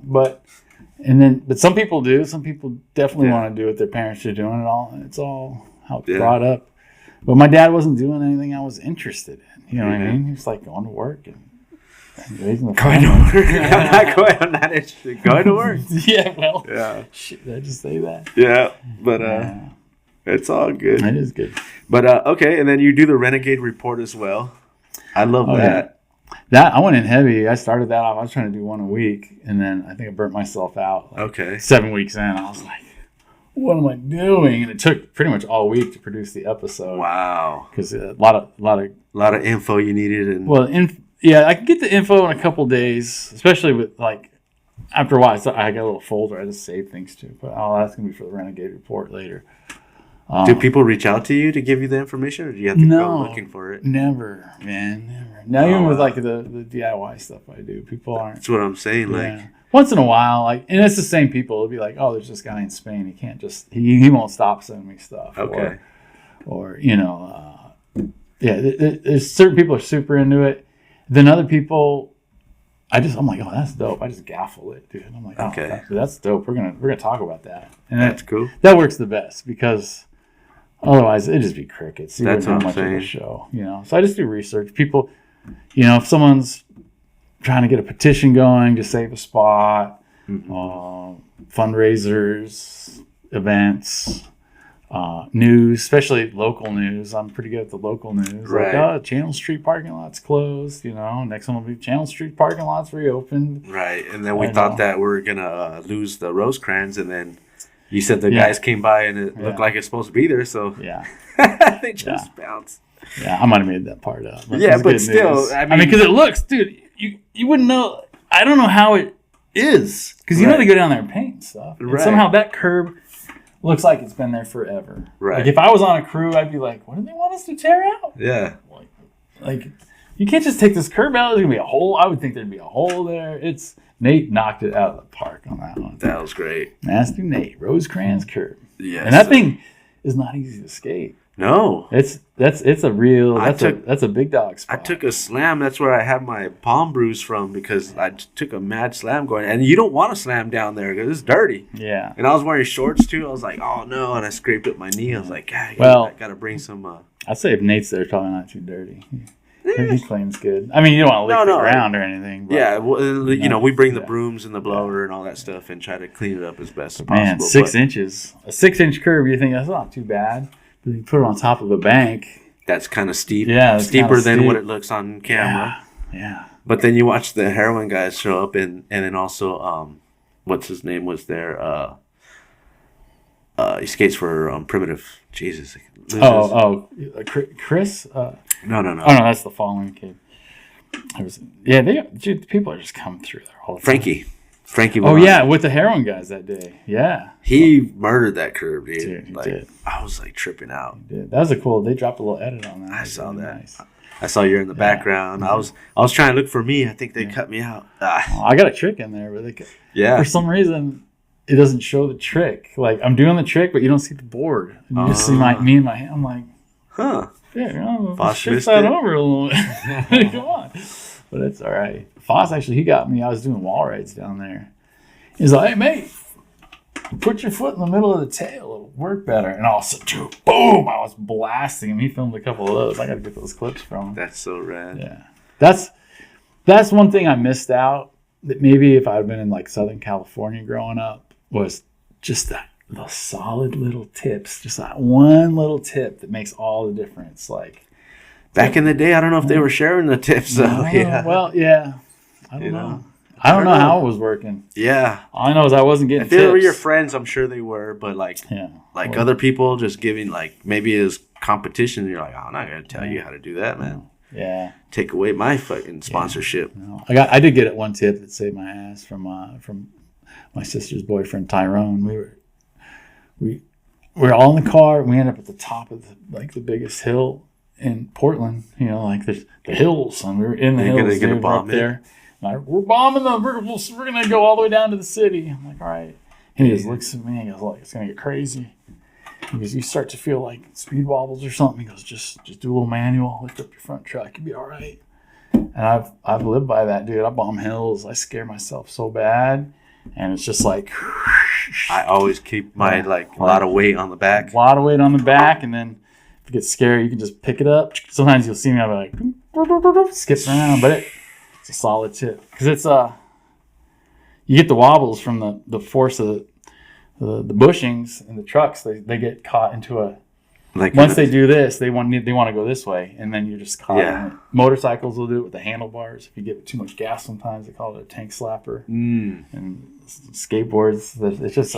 but some people do. Some people definitely want to do what their parents are doing. It's all how it's brought up. But my dad wasn't doing anything I was interested in. You know what I mean? He was like going to work and raising the going to work. I'm not interested. Going to work. Well. Shit, did I just say that? Yeah, but It's all good. It is good. But okay, and then you do the Renegade Report as well. I love that. Yeah. That I went in heavy. I started that off. I was trying to do one a week, and then I think I burnt myself out. Okay. 7 weeks in, I was like, "What am I doing?" And it took pretty much all week to produce the episode. Wow. Because a lot of info you needed, and I could get the info in a couple days, especially with like after a while. So I got a little folder I just save things to, but that's gonna be for the Renegade Report later. Do people reach out to you to give you the information, or do you have to go looking for it? Never, man, never. Now even with like the DIY stuff I do, people aren't. That's what I'm saying. Like once in a while, like, and it's the same people. It'll be like, oh, there's this guy in Spain. He can't just he won't stop sending me stuff. Okay. Or there's certain people are super into it. Then other people, I'm like, oh, that's dope. I just gaffle it, dude. I'm like, okay, that's dope. We're gonna talk about that. And that's cool. That works the best because otherwise it'd just be crickets. You that's wouldn't what have I'm much saying. of a show, So I just do research. People, if someone's trying to get a petition going to save a spot, fundraisers, events, news, especially local news. I'm pretty good at the local news. Right. Like, Channel Street parking lot's closed. Next one will be Channel Street parking lot's reopened. Right, and then we thought that we were gonna lose the Rosecrans, and then you said the guys came by and it looked like it's supposed to be there. So they just bounced. Yeah, I might have made that part up. But still, news. I mean, because it looks, dude. You wouldn't know. I don't know how it is because they go down there and paint stuff, and somehow that curb looks like it's been there forever. Right. Like if I was on a crew, I'd be like, "What do they want us to tear out?" Yeah. Like you can't just take this curb out. There's gonna be a hole. I would think there'd be a hole there. Nate knocked it out of the park on that one. That was great. Nasty Nate, Rosecrans curb. Yes. And that thing is not easy to skate. No. It's a real that's a big dog spot. I took a slam. That's where I have my palm bruise from because I took a mad slam going. And you don't want to slam down there because it's dirty. Yeah. And I was wearing shorts too. I was like, oh no. And I scraped up my knee. I was like, I got to bring some. I'd say if Nate's there, it's probably not too dirty. He cleans good. I mean, you don't want to lick the ground or anything. But, yeah. Well, we bring the brooms and the blower and all that stuff and try to clean it up as best as possible. Man, 6 inches. A 6-inch curb, you think that's not too bad. But you put it on top of a bank. That's kind of steep. Yeah, steeper than what it looks on camera. Yeah. But then you watch the heroin guys show up, and then also, what's his name was there? He skates for Primitive. Jesus. Chris? No. Oh no, that's the fallen kid. People are just coming through there all the time. Frankie. Oh yeah, with the heroin guys that day. Yeah. He murdered that curve, dude. He did. I was like tripping out. He did. That was cool. They dropped a little edit on that. I saw really that. Nice. I saw you in the background. Mm-hmm. I was trying to look for me. I think they cut me out. I got a trick in there, but for some reason it doesn't show the trick. Like I'm doing the trick, but you don't see the board. And you just see me and my hand. I'm like, huh. Yeah, shift that over a little bit. Come on. But it's all right. Foss actually, he got me. I was doing wall rides down there. He's like, hey, mate, put your foot in the middle of the tail. It'll work better. And all of a sudden, boom, I was blasting him. He filmed a couple of those. I got to get those clips from him. That's so rad. Yeah. That's one thing I missed out that maybe if I had been in like Southern California growing up was just the solid little tips. Just that one little tip that makes all the difference. Like back in the day, I don't know if they were sharing the tips though. Well, yeah. I don't know. I don't know how it was working. Yeah. All I know is I wasn't getting tips. If they were your tips. friends, I'm sure they were. But other people just giving maybe as competition, you're like, oh, I'm not going to tell you how to do that, man. Yeah. Take away my fucking sponsorship. Yeah. No. I did get one tip that saved my ass from my sister's boyfriend Tyrone. We were all in the car. And we ended up at the top of the biggest hill in Portland. There's the hills, and we were in the hills. Gonna bomb up there. We're bombing them. We're going to go all the way down to the city. I'm like, all right. And he just looks at me and goes, like, it's going to get crazy. He goes, you start to feel like speed wobbles or something. He goes, just do a little manual, lift up your front truck. You'll be all right. And I've lived by that, dude. I bomb hills. I scare myself so bad. And it's just like. I always keep my, a lot of weight on the back. A lot of weight on the back. And then if it gets scary, you can just pick it up. Sometimes you'll see me, I'll be like, skips around. But it's a solid tip because it's you get the wobbles from the force of the bushings in the trucks, they get caught into a. Like Once they do this, they want to go this way, and then you're just caught Yeah. in it. Motorcycles will do it with the handlebars. If you get too much gas, sometimes they call it a tank slapper. And skateboards, it's just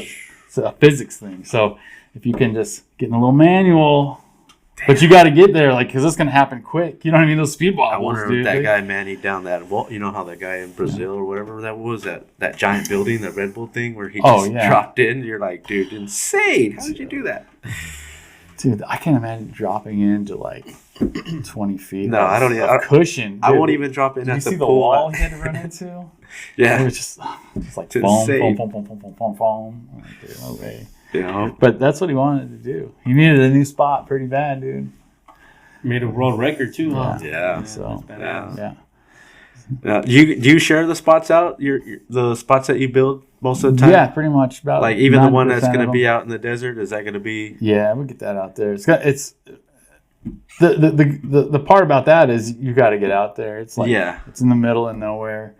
a physics thing. So if you can just get in a little manual, but you got to get there, like, because it's gonna happen quick. You know what I mean? Those speed bobbles, I wonder dude. if that guy Manny down that wall. You know how that guy in Brazil or whatever that was, that giant building, the Red Bull thing, where he just dropped in. You're like, dude, insane! How did you do that? Dude, I can't imagine dropping into like 20 feet. No, I don't even. Cushion. Dude. I won't even drop in Did at you the see the pool. wall he had to run into? Yeah, it was just like It's foam, insane. foam, foam, foam, foam, foam, foam. I'm like, dude, no way. Yeah. But that's what he wanted to do. He needed a new spot pretty bad, dude. Made a world record too, huh? Yeah. So Yeah. yeah. Do you share the spots out? The spots that you build most of the time? Yeah, pretty much. About Like even the one 90% that's going of to be them. out in the desert, is that going to be? Yeah, we'll get that out there. It's the part about that is you got to get out there. It's like it's in the middle of nowhere.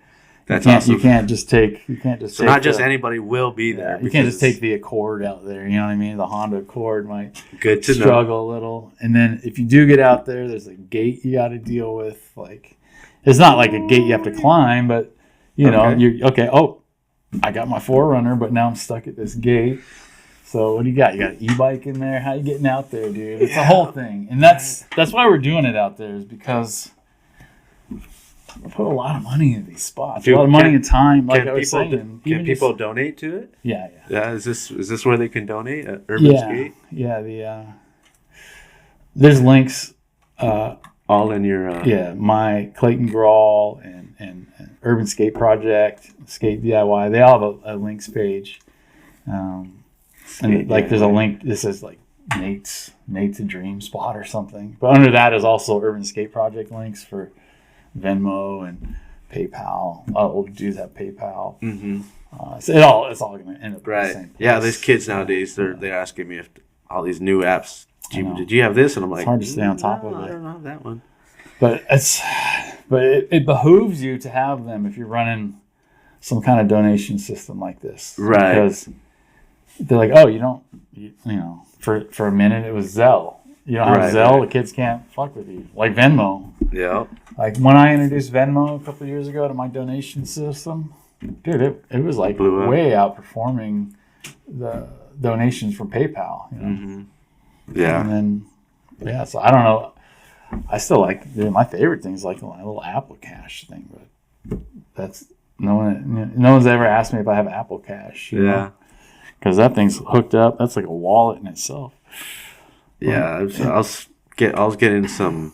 That's You awesome. can't just take. So not just anybody will be there. You can't just take the Accord out there. You know what I mean? The Honda Accord might Good to know. struggle a little. And then if you do get out there, there's a gate you got to deal with. Like, it's not like a gate you have to climb, but you know, you're okay. Oh, I got my Forerunner, but now I'm stuck at this gate. So what do you got? You got an e-bike in there? How you getting out there, dude? It's a whole thing, and that's why we're doing it out there, is because we put a lot of money into these spots, a lot of money and time. Like I was saying, can people donate to it? Yeah. Yeah. Is this where they can donate at Urban Skate? Yeah. There's links. All in your. My Clayton Graul and Urban Skate Project, Skate DIY. They all have a links page. And like there's a link. This is like Nate's a Dream Spot or something. But under that is also Urban Skate Project links for Venmo and PayPal. A lot of older dudes have PayPal. Mm-hmm. So it's all going to end up Right. the same place. Yeah, these kids nowadays, they're asking me if all these new apps. Did you have this? And I'm like, it's hard to stay on top of it. I don't have that one. But it behooves you to have them if you're running some kind of donation system like this, right? Because they're like, oh, you know, for a minute it was Zelle. You don't have Zelle, the kids can't fuck with you. Like Venmo. Yeah. Like when I introduced Venmo a couple of years ago to my donation system, dude, it was like way outperforming the donations from PayPal. You know? Mm-hmm. Yeah. And then so I don't know. I still like my favorite thing is like a little Apple Cash thing, but that's no one's ever asked me if I have Apple Cash. You know? Because that thing's hooked up. That's like a wallet in itself. Yeah, I was getting some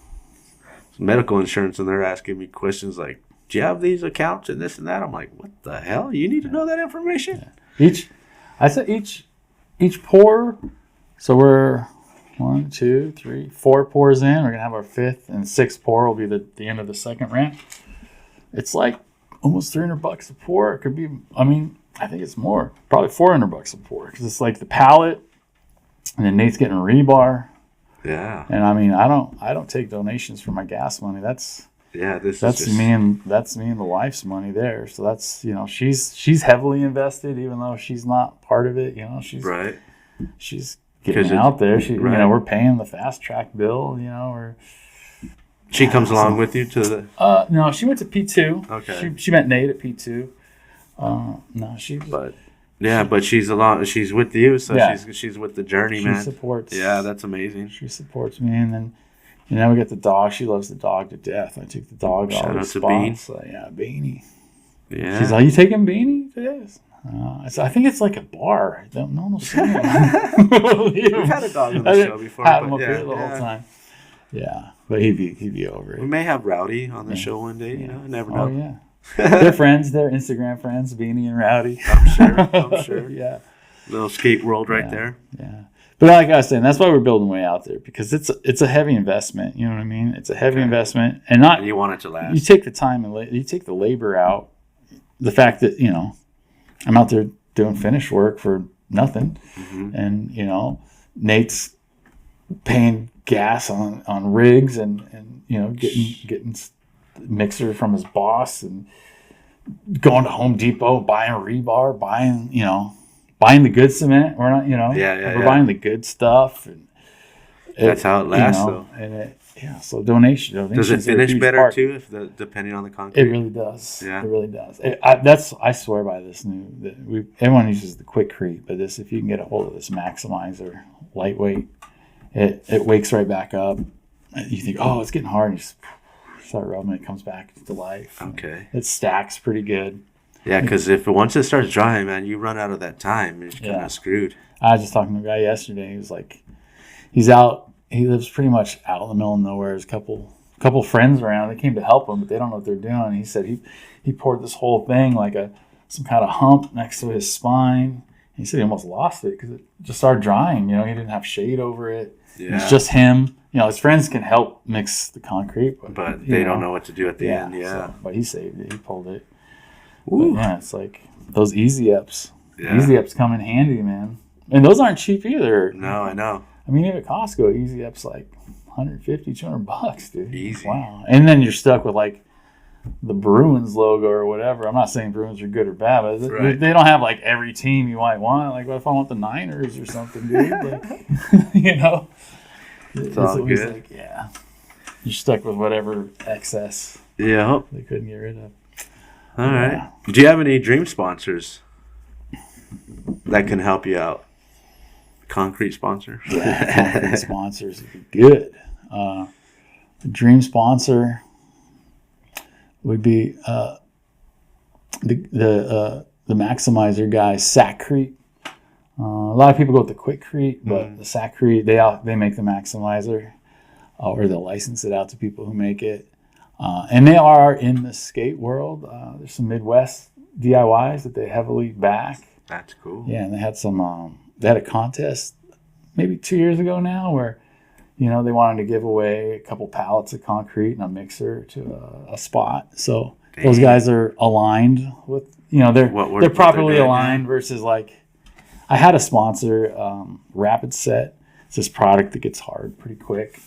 medical insurance, and they're asking me questions like, "Do you have these accounts and this and that?" I'm like, "What the hell? You need to know that information." Yeah. Each pour. So we're 1, 2, 3, 4 pours in. We're gonna have our 5th and 6th pour will be the end of the second ramp. It's like almost $300 a pour. It could be. I mean, I think it's more. Probably $400 a pour because it's like the pallet, and then Nate's getting a rebar. Yeah. And I mean, I don't take donations for my gas money. That's me and the wife's money there. So that's, you know, she's heavily invested, even though she's not part of it. You know, she's getting out there. You know, we're paying the fast track bill. You know, she comes along with you to the. No, she went to P2. Okay. She met Nate at P2. No, she. But she's along. She's with you, so she's with the journey, man. She supports. Yeah, that's amazing. She supports me, and then, you know, we got the dog. She loves the dog to death. I took the dog Shout all out the to Bean. spots. Yeah, Beanie. Yeah. She's like, "You taking Beanie to this?" I think it's like a bar. I don't know. We've had a dog on the show before. Had him up here the whole time. Yeah, but he'd be over it. We may have Rowdy on the show one day. You know, I never know. Oh yeah. They're friends. They're Instagram friends, Beanie and Rowdy. I'm sure. Yeah. Little skate world right there. Yeah. But like I was saying, that's why we're building way out there, because it's a heavy investment. You know what I mean? It's a heavy investment, and you want it to last. You take the time and you take the labor out. The fact that, you know, I'm out there doing finish work for nothing, and, you know, Nate's paying gas on rigs and you know, getting mixer from his boss, and going to Home Depot, buying rebar, buying the good cement. We're not, we're buying the good stuff. And that's how it lasts, though. And so donations. Does it finish better too, depending on the concrete? It really does. Yeah, it really does. I swear by this everyone uses the Quickcrete, but if you can get a hold of this Maximizer, lightweight, it wakes right back up. You think, oh, it's getting hard, and you just start rubbing, it comes back to life. Okay. It stacks pretty good. Yeah, because once it starts drying, man, you run out of that time. You're kind of screwed. I was just talking to a guy yesterday. He was like, he's out. He lives pretty much out in the middle of nowhere. There's a couple friends around. They came to help him, but they don't know what they're doing. He said he poured this whole thing like some kind of hump next to his spine. He said he almost lost it because it just started drying. He didn't have shade over it. Yeah. It's just him. His friends can help mix the concrete, but they don't know what to do at the end. Yeah, but he saved it. He pulled it. But, it's like those easy ups. Yeah. Easy ups come in handy, man. And those aren't cheap either. No, I know. I mean, even at Costco, easy up's like $150, $200, dude. Easy. Wow. And then you're stuck with like the Bruins logo or whatever. I'm not saying Bruins are good or bad, but they don't have like every team you might want. Like, what if I want the Niners or something, dude? Like, it's all good. Like, you're stuck with whatever excess. Yeah. They couldn't get rid of. All right. Do you have any dream sponsors that can help you out? Concrete sponsors? Yeah, concrete sponsors would be good. A dream sponsor would be the Maximizer guys, Sk8. A lot of people go with the Quickcrete, but the Sk8, they make the Maximizer, or they'll license it out to people who make it. And they are in the skate world. There's some Midwest DIYs that they heavily back. That's cool. Yeah, and they had they had a contest maybe 2 years ago now where, they wanted to give away a couple pallets of concrete and a mixer to a spot. So those guys are aligned with, they're properly aligned versus like, I had a sponsor, Rapid Set. It's this product that gets hard pretty quick.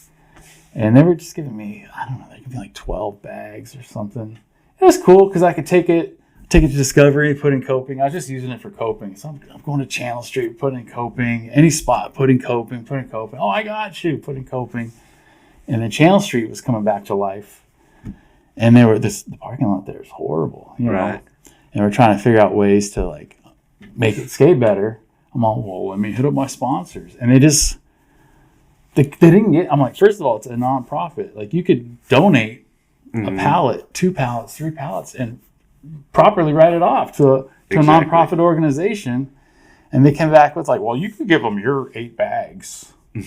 And they were just giving me, I don't know, they gave me like 12 bags or something. It was cool because I could take it to Discovery, put in coping. I was just using it for coping. So I'm going to Channel Street, put in coping. Any spot, put in coping. Oh, I got you, put in coping. And then Channel Street was coming back to life. And the parking lot there is horrible, right. And we're trying to figure out ways to like make it skate better. I'm all, well, let me hit up my sponsors. And they didn't get, I'm like, first of all, it's a nonprofit. Like you could donate a pallet, 2 pallets, 3 pallets, and properly write it off to a nonprofit organization. And they came back with like, well, you could give them your 8 bags. And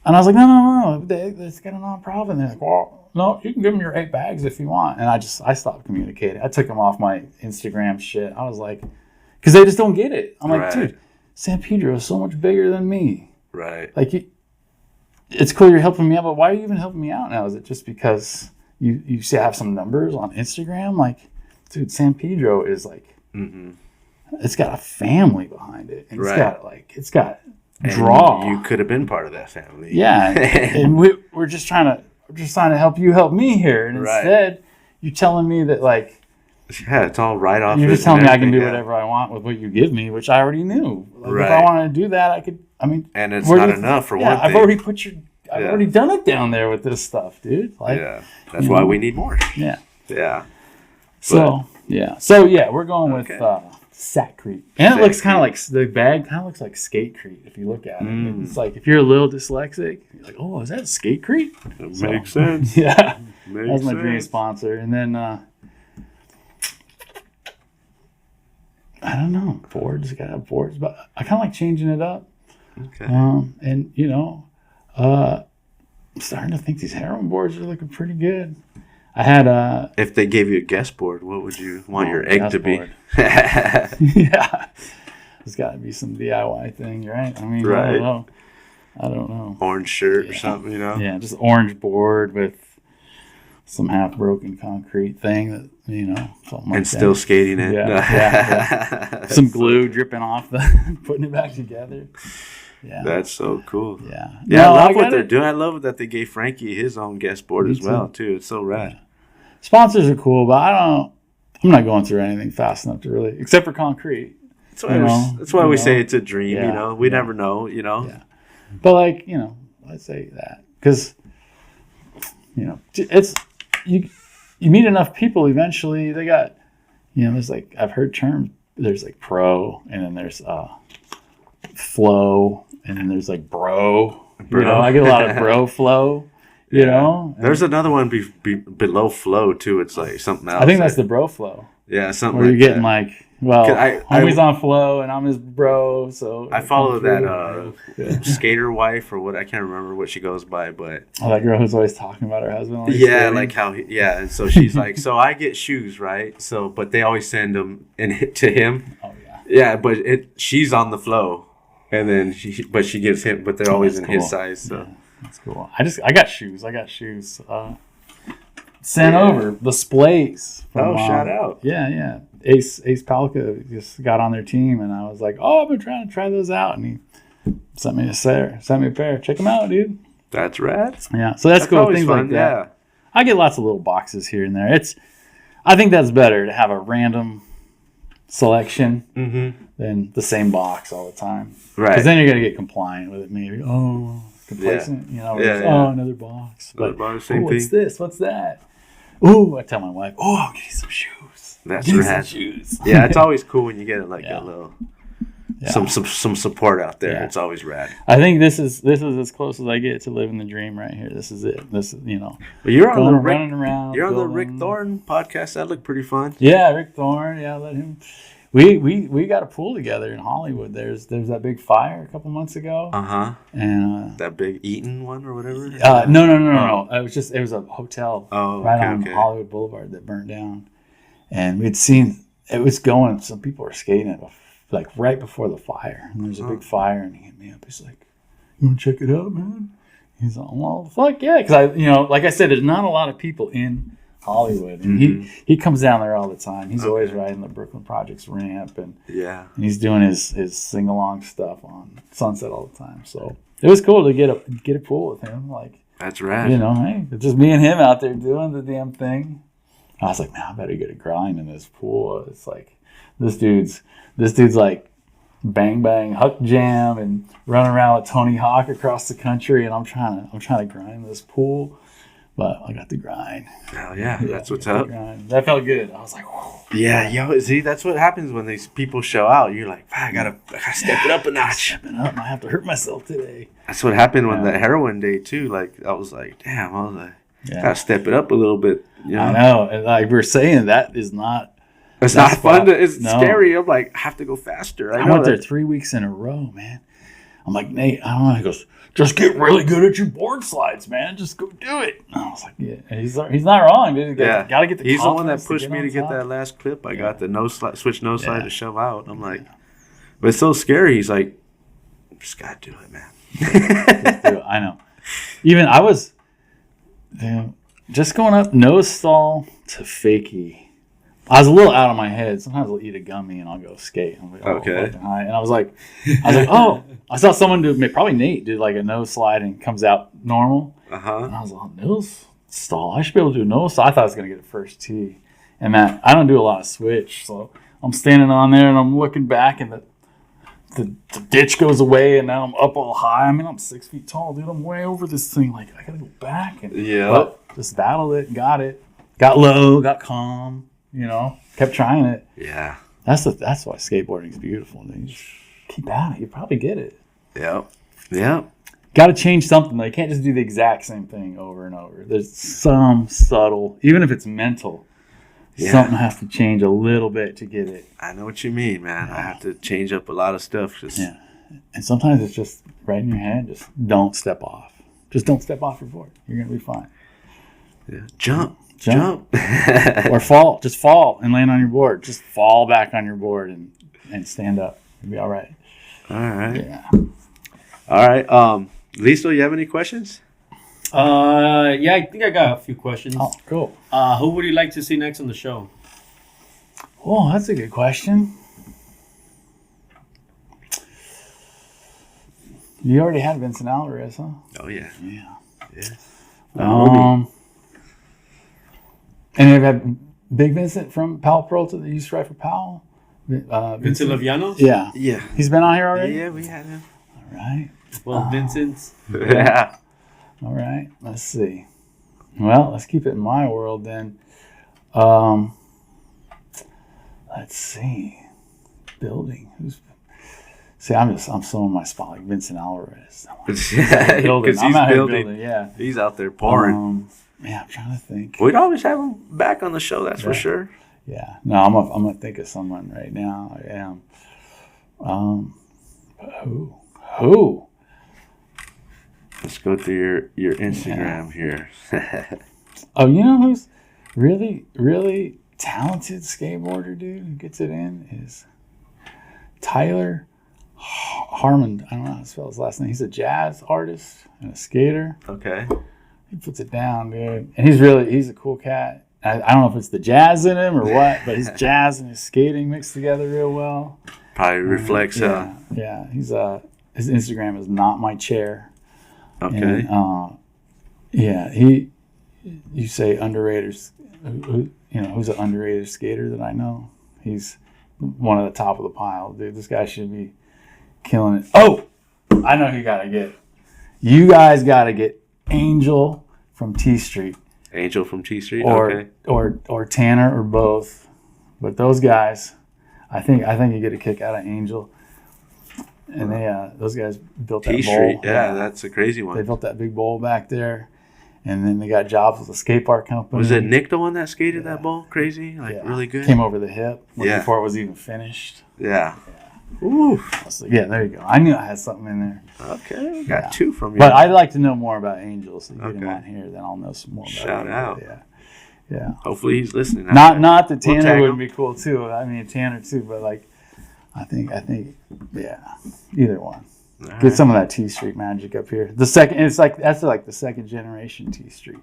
I was like, no. It's got a nonprofit. And they're like, well, no, you can give them your 8 bags if you want. And I stopped communicating. I took them off my Instagram shit. I was like, because they just don't get it. I'm like, dude, San Pedro is so much bigger than me. Right. Like, it's cool you're helping me out, but why are you even helping me out now? Is it just because you have some numbers on Instagram? Like, dude, San Pedro is like, it's got a family behind it. And it's got draw. You could have been part of that family. Yeah. And we're just trying to help you help me here. And instead, you're telling me that like, yeah, it's all right off. You're just telling me I can do whatever I want with what you give me, which I already knew. Like, if I wanted to do that, I could. I mean, and it's not enough for one thing. I've already done it down there with this stuff, dude. Like, that's why we need more. Yeah. So we're going with Sk8, and it looks kind of like the bag. Kind of looks like Skatecrete if you look at it. It's like if you're a little dyslexic, you're like, oh, is that Skatecrete? It makes sense. Yeah, that's my dream sponsor, and then. I don't know. Boards, gotta have boards, but I kind of like changing it up. Okay. And I'm starting to think these heroin boards are looking pretty good. I had if they gave you a guest board, what would you want your egg to be? Yeah, there's got to be some DIY thing, right? I mean, I don't know. Orange shirt or something, Yeah, just orange board with some half broken concrete thing that something like and still that. Skating it. Yeah. Some glue dripping off putting it back together. Yeah, that's so cool. Yeah, I love what they're doing. I love that they gave Frankie his own guest board as well too. It's so rad. Yeah. Sponsors are cool, but I'm not going through anything fast enough to really, except for concrete. That's why we say it's a dream. Yeah, We never know. Yeah. But like let's say that because it's you meet enough people eventually. They got there's like I've heard terms. There's like pro, and then there's flow, and then there's like bro. I get a lot of bro flow. There's another one below flow too. It's like something else. I think that's the bro flow. Yeah, something. Where you're getting that. Homie's on flow and I'm his bro. So I follow that skater wife or what, I can't remember what she goes by, but that girl who's always talking about her husband. Like how and so she's like, so I get shoes, right? So but they always send them to him. Oh yeah. Yeah, but she's on the flow, and then she gives him, but they're always in his size. So that's cool. I got shoes. Sent over the splays. Shout out. Yeah. Ace Palka just got on their team, and I was like, "Oh, I've been trying to try those out," and he sent me a pair. Check them out, dude. That's rad. Yeah, so that's cool. Things fun, like that. Yeah. I get lots of little boxes here and there. I think that's better to have a random selection than the same box all the time. Right. Because then you're gonna get compliant with it. Maybe complacent. Another box. Same thing. What's that? Ooh, I tell my wife, I'll get you some shoes. That's rad. Shoes. Yeah, it's always cool when you get a little some support out there. Yeah. It's always rad. I think this is as close as I get to living the dream right here. This is it. This is But you're on the running around. You're on the Rick Thorne podcast. That looked pretty fun. Yeah, Rick Thorne. Yeah, let him. We got a pool together in Hollywood. There's that big fire a couple months ago. And that big Eaton one or whatever. No. It was a hotel on Hollywood Boulevard that burned down, and we'd seen it was going. Some people were skating it like right before the fire, and there's a big fire, and he hit me up. He's like, "You want to check it out, man?" He's like, "Well, fuck yeah," because like I said, there's not a lot of people in Hollywood, and he comes down there all the time. He's always riding the Brooklyn Projects ramp, and he's doing his sing along stuff on Sunset all the time. So it was cool to get a pool with him. Like, that's rad. Hey, it's just me and him out there doing the damn thing. I was like, man, I better get a grind in this pool. It's like this dude's like bang bang huck jam and running around with Tony Hawk across the country, and I'm trying to grind this pool. But I got the grind. Hell yeah, that's what's up. That felt good. I was like, whoa. Yeah, see, that's what happens when these people show out. You're like, I gotta step it up a notch. Stepping up, I have to hurt myself today. That's what happened when the heroin day too. Like I was like, gotta step it up a little bit. I know, and like we're saying, that is not. It's not fun. It's scary. I'm like, I have to go faster. I went there 3 weeks in a row, man. I'm like, Nate, I don't know. He goes, just get really good at your board slides, man. Just go do it. And I was like, yeah. And he's not wrong, dude. Got to get the He's the one that pushed me to get that last clip. I got the switch nose slide to shove out. I'm like, but it's so scary. He's like, just got to do it, man. Just do it. I know. Even I was just going up nose stall to fakie. I was a little out of my head. Sometimes I'll eat a gummy and I'll go skate. I'm like, fucking high. And I was like, oh, I saw someone do, probably Nate, do like a nose slide and comes out normal. And I was like, nose stall. I should be able to do a nose stall. I thought I was going to get a first tee. And that I don't do a lot of switch. So I'm standing on there and I'm looking back and the ditch goes away and now I'm up all high. I mean, I'm 6 feet tall, dude. I'm way over this thing. Like, I got to go back. And just battled it, got it. Got low, got calm. Kept trying it. Yeah. That's why skateboarding is beautiful. You just keep at it. You probably get it. Yeah. Got to change something. Like, you can't just do the exact same thing over and over. There's some subtle, even if it's mental, something has to change a little bit to get it. I know what you mean, man. I have to change up a lot of stuff. And sometimes it's just right in your head. Just don't step off. Just don't step off your board. You're going to be fine. Yeah. Jump. Or fall. Just fall and land on your board. Just fall back on your board and stand up. You'll be all right. All right. Yeah. All right. Listo, you have any questions? Yeah, I think I got a few questions. Oh, cool. Who would you like to see next on the show? Oh, that's a good question. You already had Vincent Alvarez, huh? Oh, yeah. And you've had Big Vincent from Powell Peralta that used to ride for Powell. Vincent Laviano? Yeah. Yeah. He's been on here already? Yeah, we had him. All right. Well, Vincent's. Yeah. All right. Let's see. Well, let's keep it in my world then. Let's see. Building. See, I'm so in my spot like Vincent Alvarez. Yeah, Building. because I'm he's out here building. building. Yeah. He's out there pouring. Yeah, I'm trying to think. We'd always have him back on the show, that's for Yeah. sure. Yeah. No, I'm gonna think of someone right now. I am. Who? Let's go through your Instagram here. Oh, you know who's really, really talented skateboarder, dude, who gets it in is Tyler Harmon. I don't know how to spell his last name. He's a jazz artist and a skater. Okay. He puts it down, dude. And he's a cool cat. I don't know if it's the jazz in him or what, but his jazz and his skating mixed together real well. Probably reflects. Yeah. He's his Instagram is not my chair. Okay. And, you say underrated. Who's an underrated skater that I know? He's one of the top of the pile, dude. This guy should be killing it. Oh, I know who you gotta get. You guys gotta get Angel from T Street. Angel from T Street. Or Okay. or Tanner or both. But those guys, I think you get a kick out of Angel. And those guys built that T bowl. Street. Yeah, that's a crazy They one. built that big bowl back there. And then they got jobs with a skate park company. Was it Nick the one that skated that ball crazy? Really good? Came over the hip Yeah. before it was even finished. Yeah. Ooh. So, yeah, there you go. I knew I had something in there. Okay. We got two from you. But I'd like to know more about Angel. So you get him Okay. on here, then I'll know some more about Shout him. out. Yeah. Hopefully he's listening. Not that We'll Tanner tag would him. be cool too. I mean Tanner too, but I think either one. All Get right. some of that T Street magic up here. That's like the second generation T Street.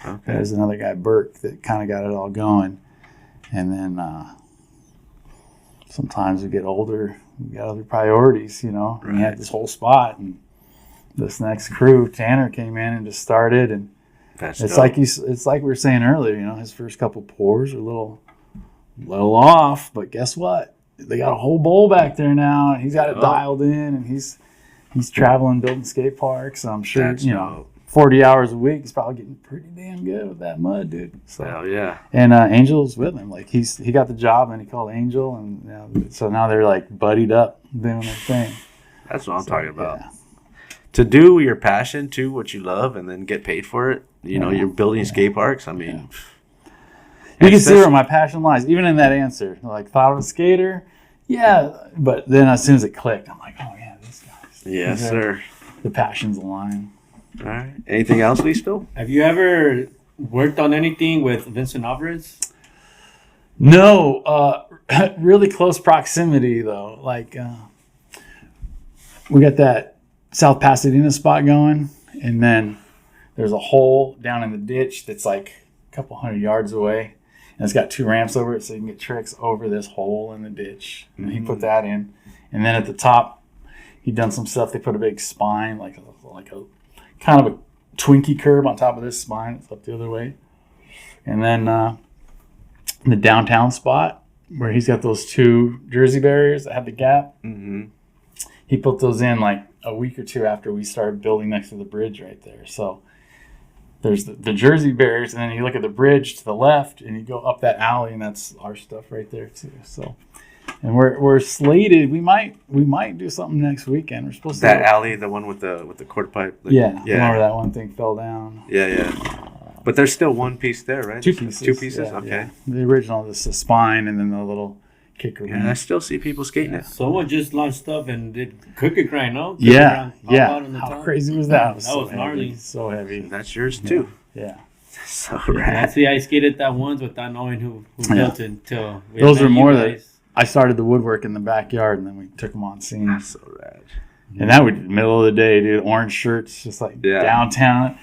Okay. There's another guy, Burke, that kind of got it all going. And then sometimes we get older, we got other priorities, And we had this whole spot, and this next crew, Tanner came in and just started, and That's it's dope. like we were saying earlier, his first couple pours are a little off, but guess what? They got a whole bowl back there now, and he's got it Oh. dialed in, and he's traveling, building skate parks. So I'm sure, That's dope. 40 hours a week, he's probably getting pretty damn good with that mud, dude. So, Hell yeah. and Angel's with him. Like he got the job, and he called Angel, and so now they're like buddied up doing their thing. That's what I'm talking about. Yeah. To do your passion, to what you love, and then get paid for it. You're building skate parks. I mean, You can see where my passion lies, even in that answer. Like, thought of a skater, yeah, but then as soon as it clicked, I'm like, oh yeah, these guys. Yes, These are- sir. The passions align. All right. Anything else, Lee, still? Have you ever worked on anything with Vincent Alvarez? No, really close proximity though. Like, we got that South Pasadena spot going, and then there's a hole down in the ditch that's like a couple 100 yards away, and it's got two ramps over it, so you can get tricks over this hole in the ditch. And he put that in, and then at the top, he done some stuff. They put a big spine, like a kind of a Twinkie curb on top of this spine. It's up the other way, and then the downtown spot where he's got those two Jersey barriers that have the gap. Mm-hmm. He put those in like a week or two after we started building next to the bridge right there. So there's the Jersey barriers, and then you look at the bridge to the left, and you go up that alley, and that's our stuff right there too. So, and we're slated. We might do something next weekend. We're supposed That to. alley, the one with the quarter pipe. Yeah. Remember that one thing fell down? Yeah. But there's still one piece there, right? Two pieces. Two pieces. Yeah, okay. yeah. The original is the spine, and then the little kicker. Yeah, I still see people skating it. Someone just launched up and did cookie grind, no? Cookie Yeah. grind, hop out on the How top. crazy was that? It That so was gnarly. heavy. So heavy. That's yours too. Yeah. So And rad. actually, I skated that once without knowing who Yeah. built it until we Those met are more you that- guys. I started the woodwork in the backyard, and then we took them on scene. So rad. And that was middle of the day, dude. Orange shirts, just like Yeah. downtown.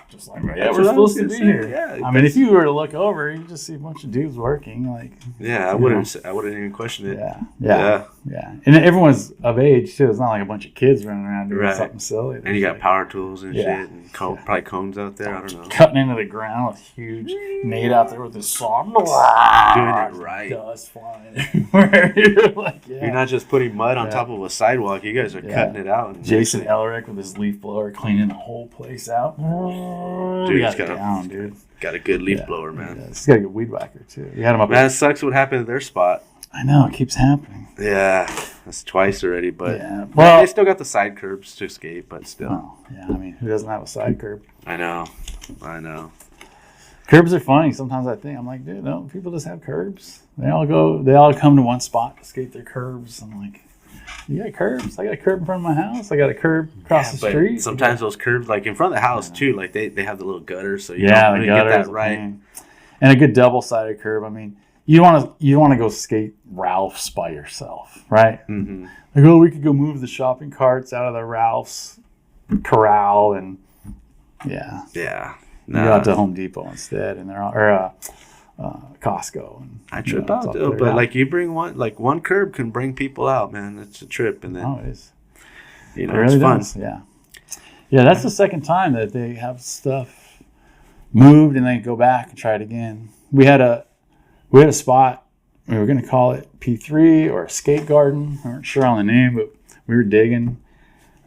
just like, yeah, we're supposed to be here. Yeah, I mean, if you were to look over, you just see a bunch of dudes working. Like, I wouldn't even question it. Yeah. And everyone's of age too. It's not like a bunch of kids running around doing something silly. And you got power tools and shit, and probably cones out there. I don't know. Cutting into the ground with huge Nate out there with his saw, doing it right. Dust flying everywhere. You're not just putting mud on top of a sidewalk. You guys are cutting it out. And Jason Elric with his leaf blower cleaning the whole place out. Dude, got a good leaf blower, man. He's got a good weed whacker too. You had him up. Man, it sucks what happened to their spot. I know, it keeps happening. Yeah, that's twice already, but well, they still got the side curbs to skate, but still. Well, I mean, who doesn't have a side curb? I know. Curbs are funny. Sometimes I think, I'm like, dude, no, people just have curbs. They all come to one spot to skate their curbs. I'm like, you got curbs? I got a curb in front of my house. I got a curb across the street. Sometimes those curbs, like in front of the house too, like they have the little gutters, so you don't really get that right. And a good double-sided curb. I mean, you want to go skate Ralph's by yourself, right? Mm-hmm. Like, we could go move the shopping carts out of the Ralph's corral and No. Go out to Home Depot instead, and Costco. And, I trip out though, but like you bring one curb can bring people out, man. It's a trip, and then it is. It really it's fun. Does. Yeah. That's the second time that they have stuff moved and they go back and try it again. We had a spot. We were going to call it P3 or a skate garden. We weren't sure on the name, but we were digging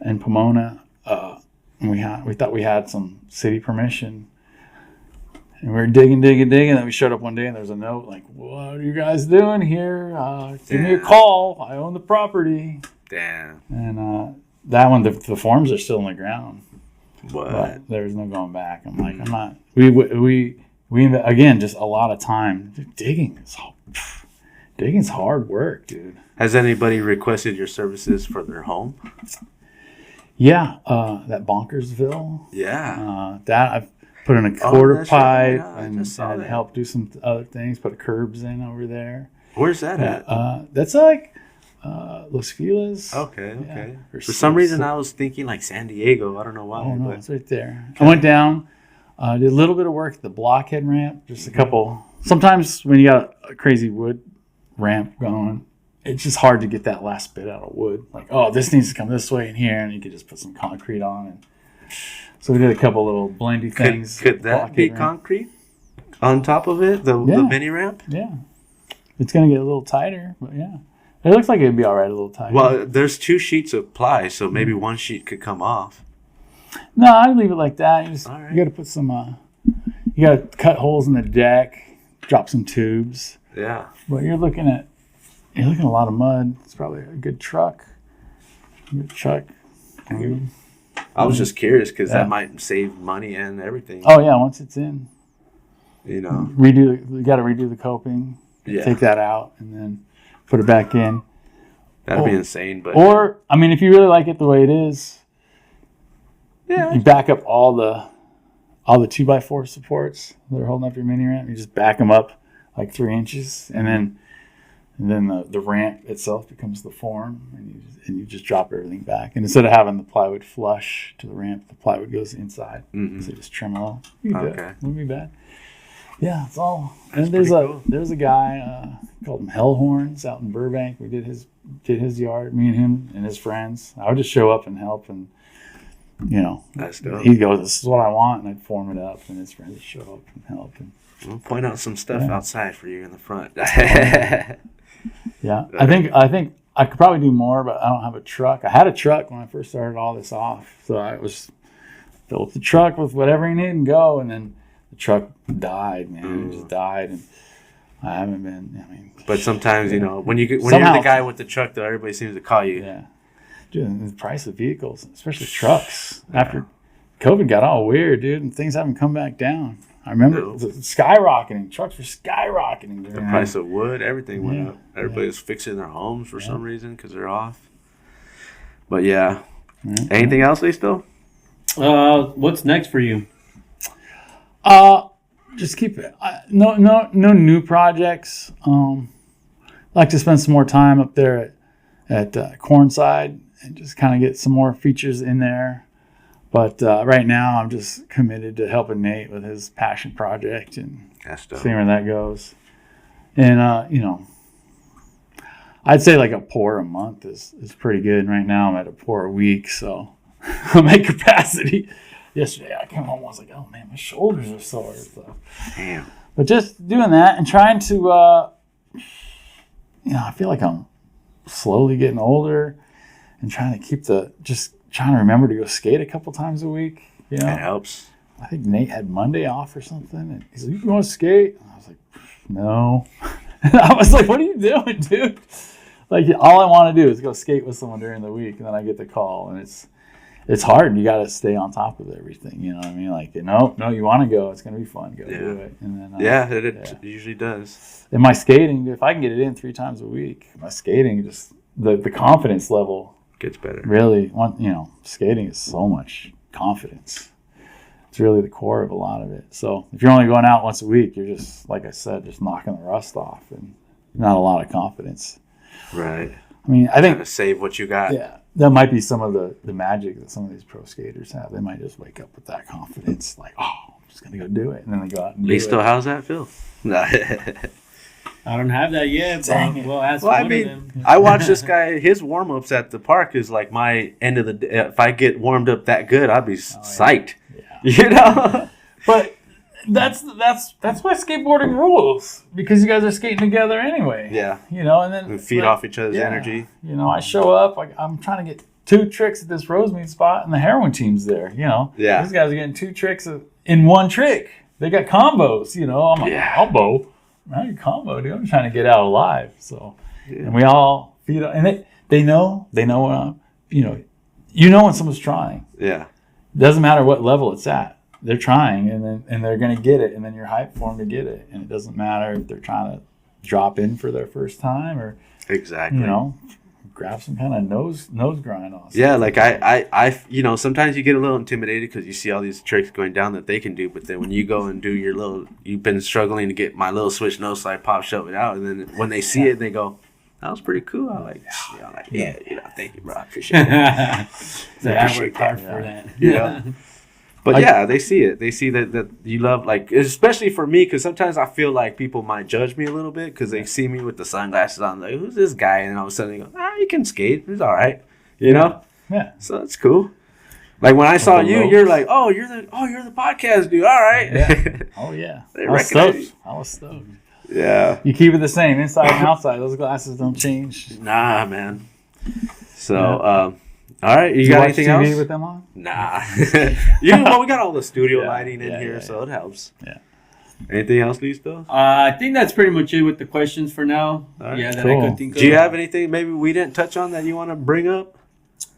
in Pomona, and we thought we had some city permission. And we were digging. Then we showed up one day and there was a note like, "What are you guys doing here? Give me a call. I own the property." Damn. And that one, the forms are still in the ground. What? But there's no going back. I'm like, I'm not. We again, just a lot of time. Digging's hard work, dude. Has anybody requested your services for their home? Yeah, that Bonkersville. Yeah. That I've put in a quarter pipe and helped do some other things. Put curbs in over there. Where's that at? That's like Los Feliz. Okay. Yeah. For some reason, I was thinking like San Diego. I don't know why. Oh no, it's right there. I went down, did a little bit of work at the blockhead ramp. Just a couple. Sometimes when you got a crazy wood ramp going, it's just hard to get that last bit out of wood. Like, this needs to come this way and here, and you could just put some concrete on. And so we did a couple little blendy things. Could that be concrete on top of it? The mini ramp? Yeah. It's going to get a little tighter, but yeah. It looks like it'd be all right a little tighter. Well, there's 2 sheets of ply, so maybe one sheet could come off. No, I'd leave it like that. You got to put some, you got to cut holes in the deck, drop some tubes. Yeah. But you're looking at a lot of mud. It's probably a good truck. I was just curious because that might save money and everything. Oh yeah, once it's in, you got to redo the coping. Yeah. Take that out and then put it back in. That'd be insane, but I mean, if you really like it the way it is, you back up all the 2x4 supports that are holding up your mini ramp. You just back them up like 3 inches, and then the ramp itself becomes the form, and you just drop everything back. And instead of having the plywood flush to the ramp, the plywood goes inside. Mm-hmm. So you just trim it off. It wouldn't be bad. Yeah, it's all. That's and there's a guy called him Hellhorns out in Burbank. We did his yard. Me and him and his friends. I would just show up and help, and that's dope. He'd go, "This is what I want," and I'd form it up, and his friends would show up and help. And we'll point out some stuff outside for you in the front. Yeah, I think I could probably do more, but I don't have a truck. I had a truck when I first started all this off, so I was fill up the truck with whatever you need and go, and then the truck died, man. It just died, and I haven't been. I mean, but sometimes when you're the guy with the truck, though, everybody seems to call you. Yeah, dude, the price of vehicles, especially trucks, after COVID got all weird, dude, and things haven't come back down. I remember skyrocketing. Trucks were skyrocketing. The price of wood, everything went up. Everybody's fixing their homes for some reason because they're off. But anything else, they still? What's next for you? Just keep it. No new projects. Like to spend some more time up there at Cornside and just kind of get some more features in there. But right now, I'm just committed to helping Nate with his passion project and seeing where that goes. And, you know, I'd say like a pour a month is pretty good. Right now, I'm at a pour a week, so I'm at capacity. Yesterday, I came home and was like, oh, man, my shoulders are sore. So. Damn. But just doing that and trying to, you know, I feel like I'm slowly getting older and trying to remember to go skate a couple times a week. You know, It helps. I think Nate had Monday off or something, and he's like, "You want to skate?" And I was like, "No." And I was like, "What are you doing, dude?" Like, all I want to do is go skate with someone during the week, and then I get the call, and it's hard. You got to stay on top of everything. You know what I mean? Like, no, you want to go? It's gonna be fun. Go do it. And then it usually does. And my skating, if I can get it in 3 times a week, my skating just the confidence level Gets better. really. You know, skating is so much confidence. It's really the core of a lot of it. So if you're only going out once a week, you're just, like I said, just knocking the rust off and not a lot of confidence. Right. I mean, I think to save what you got. Yeah, that might be some of the magic that some of these pro skaters have. They might just wake up with that confidence, like, oh, I'm just gonna go do it, and then they go out and do it. Listo, how's that feel? I don't have that yet, Dang but it. we'll ask Well, I one mean, of them. I watch this guy. His warm ups at the park is like my end of the day. If I get warmed up that good, I'd be psyched. Yeah. You know. But that's why skateboarding rules, because you guys are skating together anyway. Yeah. You know, and then We feed off each other's energy. You know, I show up, like, I'm trying to get 2 tricks at this Rosemead spot, and the heroin team's there. You know, Yeah. These guys are getting 2 tricks in 1 trick. They got combos. You know, I'm like, combo. How you combo, dude? I'm trying to get out alive. So, and we all feed on, and they know when I'm, you know when someone's trying. Yeah. Doesn't matter what level it's at. They're trying, and they're going to get it, and then you're hyped for them to get it. And it doesn't matter if they're trying to drop in for their first time or, Exactly. you know, grab some kind of nose grind on. Yeah, like I, you know, sometimes you get a little intimidated because you see all these tricks going down that they can do, but then when you go and do your little, you've been struggling to get my little switch nose slide pop, shove it out, and then when they see it, they go, "That was pretty cool." I'm like, you know, thank you, bro, I appreciate it. So I worked hard for that. Yeah. But yeah, they see it. They see that you love, like, especially for me, because sometimes I feel like people might judge me a little bit because they see me with the sunglasses on, like, who's this guy? And all of a sudden they go, you can skate. It's all right. You know? Yeah. So that's cool. Like when I saw you, you're like, you're the podcast dude. All right. Yeah. Oh yeah. They I was recognize stoked. I was stoked. Yeah. You keep it the same inside and outside. Those glasses don't change. Nah, man. So, all right. You Do got watch anything TV else? with them on? Nah. Well, we got all the studio lighting in here, so it helps. Yeah. Anything else, Listo? I think that's pretty much it with the questions for now. right. Yeah, that Cool. I could think of. Do you have anything maybe we didn't touch on that you want to bring up?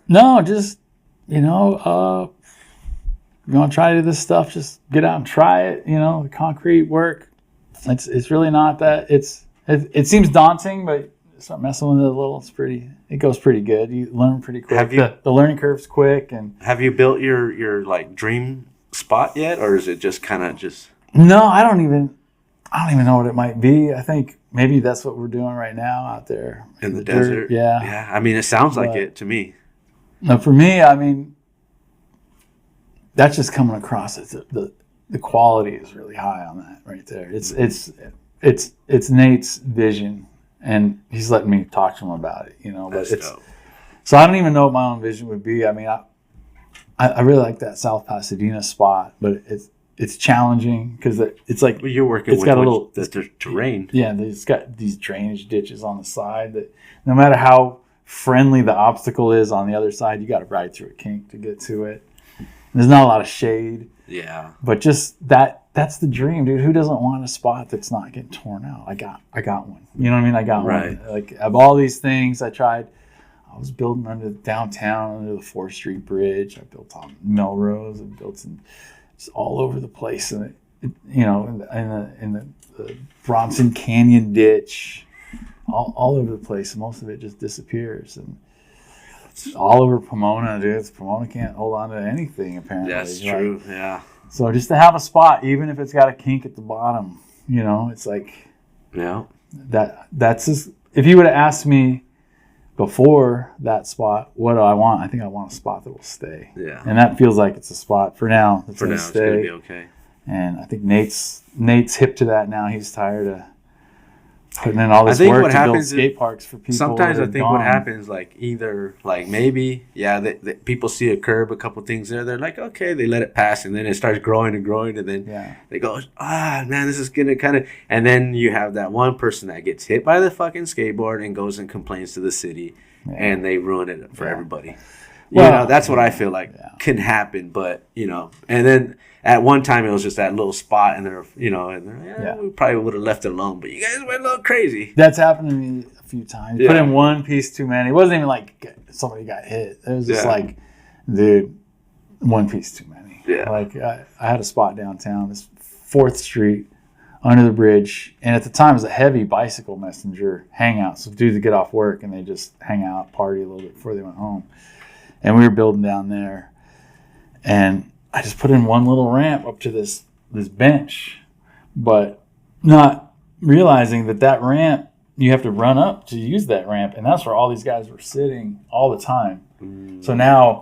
No, just, you want to try to do this stuff, just get out and try it. You know, the concrete work. It's really not that. It seems daunting, but start messing with it a little. It goes pretty good. You learn pretty quick. The learning curve's quick. And Have you built your like dream spot yet, or is it just kind of just? no, I don't even know what it might be. I think maybe that's what we're doing right now out there In the dirt. desert? Yeah. Yeah, I mean, it sounds like But- it to me. No, for me, I mean, that's just coming across. The quality is really high on that right there. It's Nate's vision, and he's letting me talk to him about it. You know, but That's dope. so I don't even know what my own vision would be. I mean, I really like that South Pasadena spot, but it's challenging because it's like Well, you're working it's with got a little the terrain. yeah, it's got these drainage ditches on the side that no matter how friendly the obstacle is on the other side, you got to ride through a kink to get to it. And there's not a lot of shade, Yeah. but just that's the dream, dude. Who doesn't want a spot that's not getting torn out? I got one. You know what I mean? I got Right. one. Like, of all these things I tried, I was building under downtown, under the 4th Street Bridge. I built on Melrose. I built just all over the place, and in the Bronson Canyon ditch. All over the place. Most of it just disappears, and it's all over Pomona, dude. Pomona can't hold on to anything apparently. That's Like, true. Yeah. so just to have a spot, even if it's got a kink at the bottom, it's like Yeah. that's just. If you would have asked me before that spot, what do I want? I think I want a spot that will stay. Yeah. And that feels like it's a spot for now. That's For now, gonna it's going to stay. be okay. And I think Nate's hip to that now. He's tired of putting in all this think work what to build happens is skate parks for people. Sometimes that I are think gone. what happens, like either like maybe the people see a curb, a couple things there, they're like, okay, they let it pass, and then it starts growing and growing, and then they go, man, this is gonna kind of, and then you have that one person that gets hit by the fucking skateboard and goes and complains to the city, and they ruin it for everybody. Well, That's what I feel like can happen, but and then at one time it was just that little spot, and they're we probably would have left it alone, but you guys went a little crazy. That's happened to me a few times. Put in one piece too many. It wasn't even like somebody got hit. It was just like, dude, one piece too many. Yeah. Like I had a spot downtown, this 4th Street under the bridge, and at the time it was a heavy bicycle messenger hangout. So dudes would get off work and they just hang out, party a little bit before they went home. And we were building down there, and I just put in one little ramp up to this bench, but not realizing that ramp, you have to run up to use that ramp, and that's where all these guys were sitting all the time. So now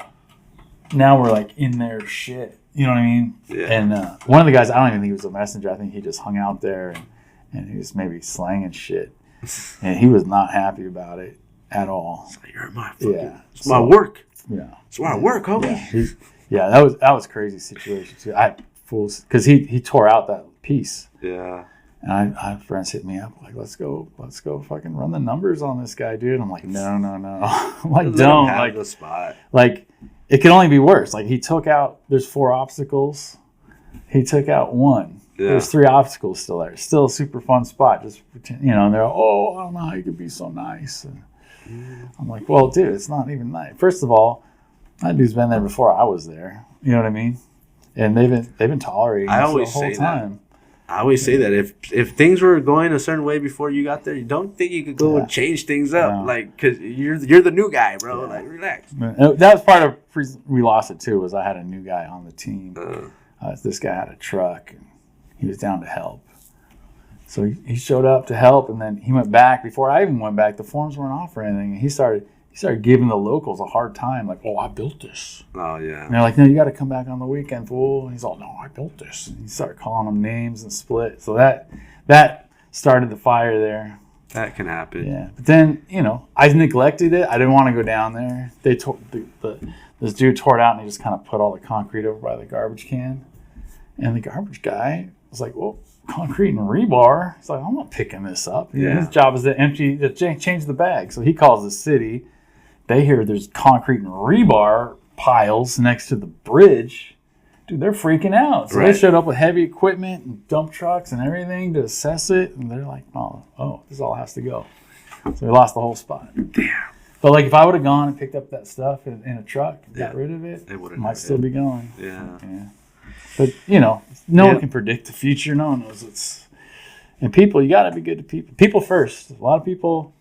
we're like in their shit, you know what I mean? Yeah. And one of the guys, I don't even think he was a messenger. I think he just hung out there and he was maybe slanging shit, and he was not happy about it at all. It's like, you're my fucking, it's so, my work. Yeah, it's where I work, homie. Yeah, that was a crazy situation too. Because he tore out that piece. Yeah. And I had friends hit me up like, let's go fucking run the numbers on this guy, dude. I'm like, no. I'm like, don't like the spot. Like it can only be worse. Like there's 4 obstacles. He took out 1. Yeah. There's 3 obstacles still there. It's still a super fun spot. Just pretend, and they're I don't know how you could be so nice. And I'm like, well, dude, it's not even nice. First of all, that dude's been there before I was there. You know what I mean? And they've been tolerating us the whole time. I always say that if things were going a certain way before you got there, you don't think you could go and change things up, like because you're the new guy, bro. Like relax. That was part of we lost it too. Was I had a new guy on the team. This guy had a truck and he was down to help. So he showed up to help, and then he went back. Before I even went back, the forms weren't off or anything. And he started giving the locals a hard time, like, "Oh, I built this." Oh yeah. And they're like, "No, you got to come back on the weekend, fool." And he's all, "No, I built this." And he started calling them names and split. So that started the fire there. That can happen. Yeah, but then I neglected it. I didn't want to go down there. They tore this dude tore it out, and he just kind of put all the concrete over by the garbage can. And the garbage guy was like, "Well, concrete and rebar." He's like, "I'm not picking this up." His job is to change the bag. So he calls the city. They hear there's concrete and rebar piles next to the bridge. Dude, they're freaking out. So they showed up with heavy equipment and dump trucks and everything to assess it. And they're like, oh, this all has to go. So we lost the whole spot. Damn. But like if I would have gone and picked up that stuff in a truck and got rid of it might still be going. Yeah. But no one can predict the future. No one knows and people, you got to be good to people. People first. A lot of people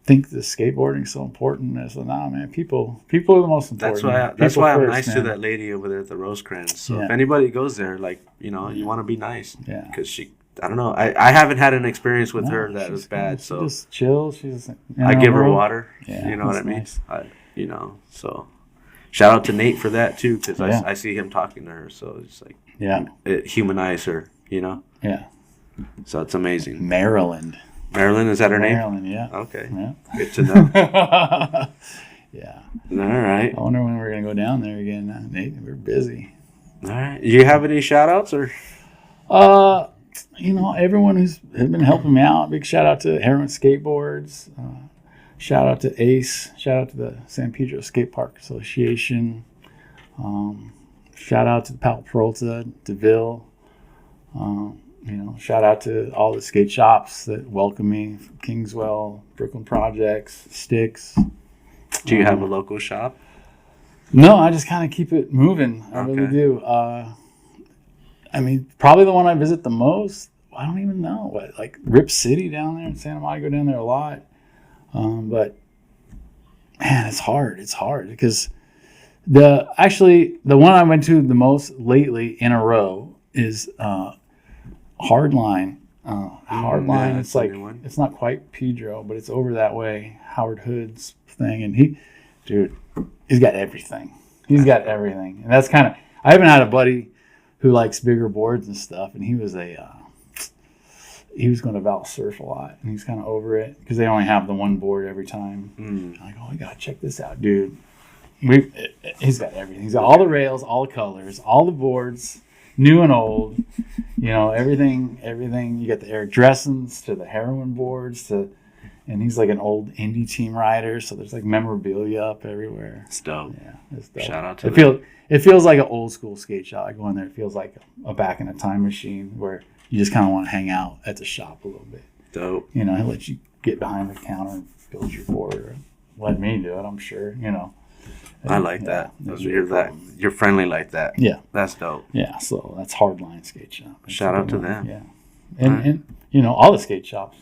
think the skateboarding is so important. As nah, man, people are the most important. That's why I'm first, nice man. to that lady over there at the Rosecrans. So if anybody goes there, like you want to be nice. Yeah. Because I don't know. I haven't had an experience with her that was bad. She So just chill. She's. I give her water. Yeah, you know what I mean. Nice. So shout out to Nate for that too, because I see him talking to her. So it's like it humanized her. Yeah. So it's amazing. Maryland, is that her name? Maryland, yeah. Okay. Yeah. Good to know. Yeah. All right. I wonder when we're going to go down there again. Nate, we're busy. All right. Do you have any shout outs or? Everyone who's been helping me out. Big shout out to Heroin Skateboards. Shout out to Ace. Shout out to the San Pedro Skate Park Association. Shout out to Pal Peralta, DeVille. Shout out to all the skate shops that welcome me. Kingswell, Brooklyn Projects, Sticks. Do you have a local shop? No, I just kind of keep it moving. I really do. Probably the one I visit the most. I don't even know. Like Rip City down there in Santa Monica, I go down there a lot. But man, it's hard. It's hard because the one I went to the most lately in a row is Hardline Hardline. Yeah, It's like, it's not quite Pedro, but it's over that way. Howard Hood's thing. And he's got everything. He's got everything. And that's kind of, I haven't had a buddy who likes bigger boards and stuff. And he was he was going to Val Surf a lot. And he's kind of over it because they only have the one board every time. I'm like, oh, I got to check this out, dude. He's got everything. He's got all the rails, all the colors, all the boards, new and old. You know, everything. You got the Eric Dressens to the heroin boards and he's like an old indie team rider, so there's like memorabilia up everywhere. It's dope. Yeah, it's dope. Shout out to it feels like an old school skate shop. I go in there, it feels like a back in a time machine where you just kind of want to hang out at the shop a little bit. Dope. You know, he'll let you get behind the counter and build your board, or let me do it, I'm sure, you know. I like that. You're friendly like that. Yeah. That's dope. Yeah, so that's Hardline Skate Shop. Shout out to them. Yeah. And you know, all the skate shops,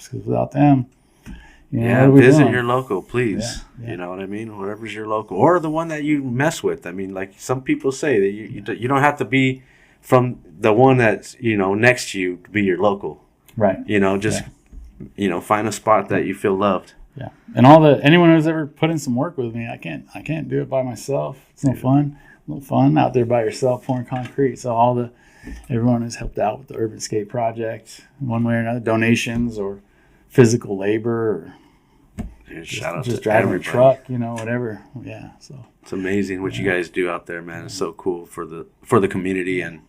because without them, you know, visit your local, please. Yeah. You know what I mean? Wherever's your local, or the one that you mess with. I mean, like some people say that you don't have to be from the one that's, you know, next to you to be your local. Right. You know, just you know, find a spot that you feel loved. Yeah, and anyone who's ever put in some work with me, I can't do it by myself. It's no fun. No fun out there by yourself pouring concrete. So everyone who's helped out with the Urban Skate Project, one way or another, donations or physical labor, or shout out just to driving everybody. a truck, you know, whatever. Yeah, so it's amazing what you guys do out there, man. It's so cool for the community, and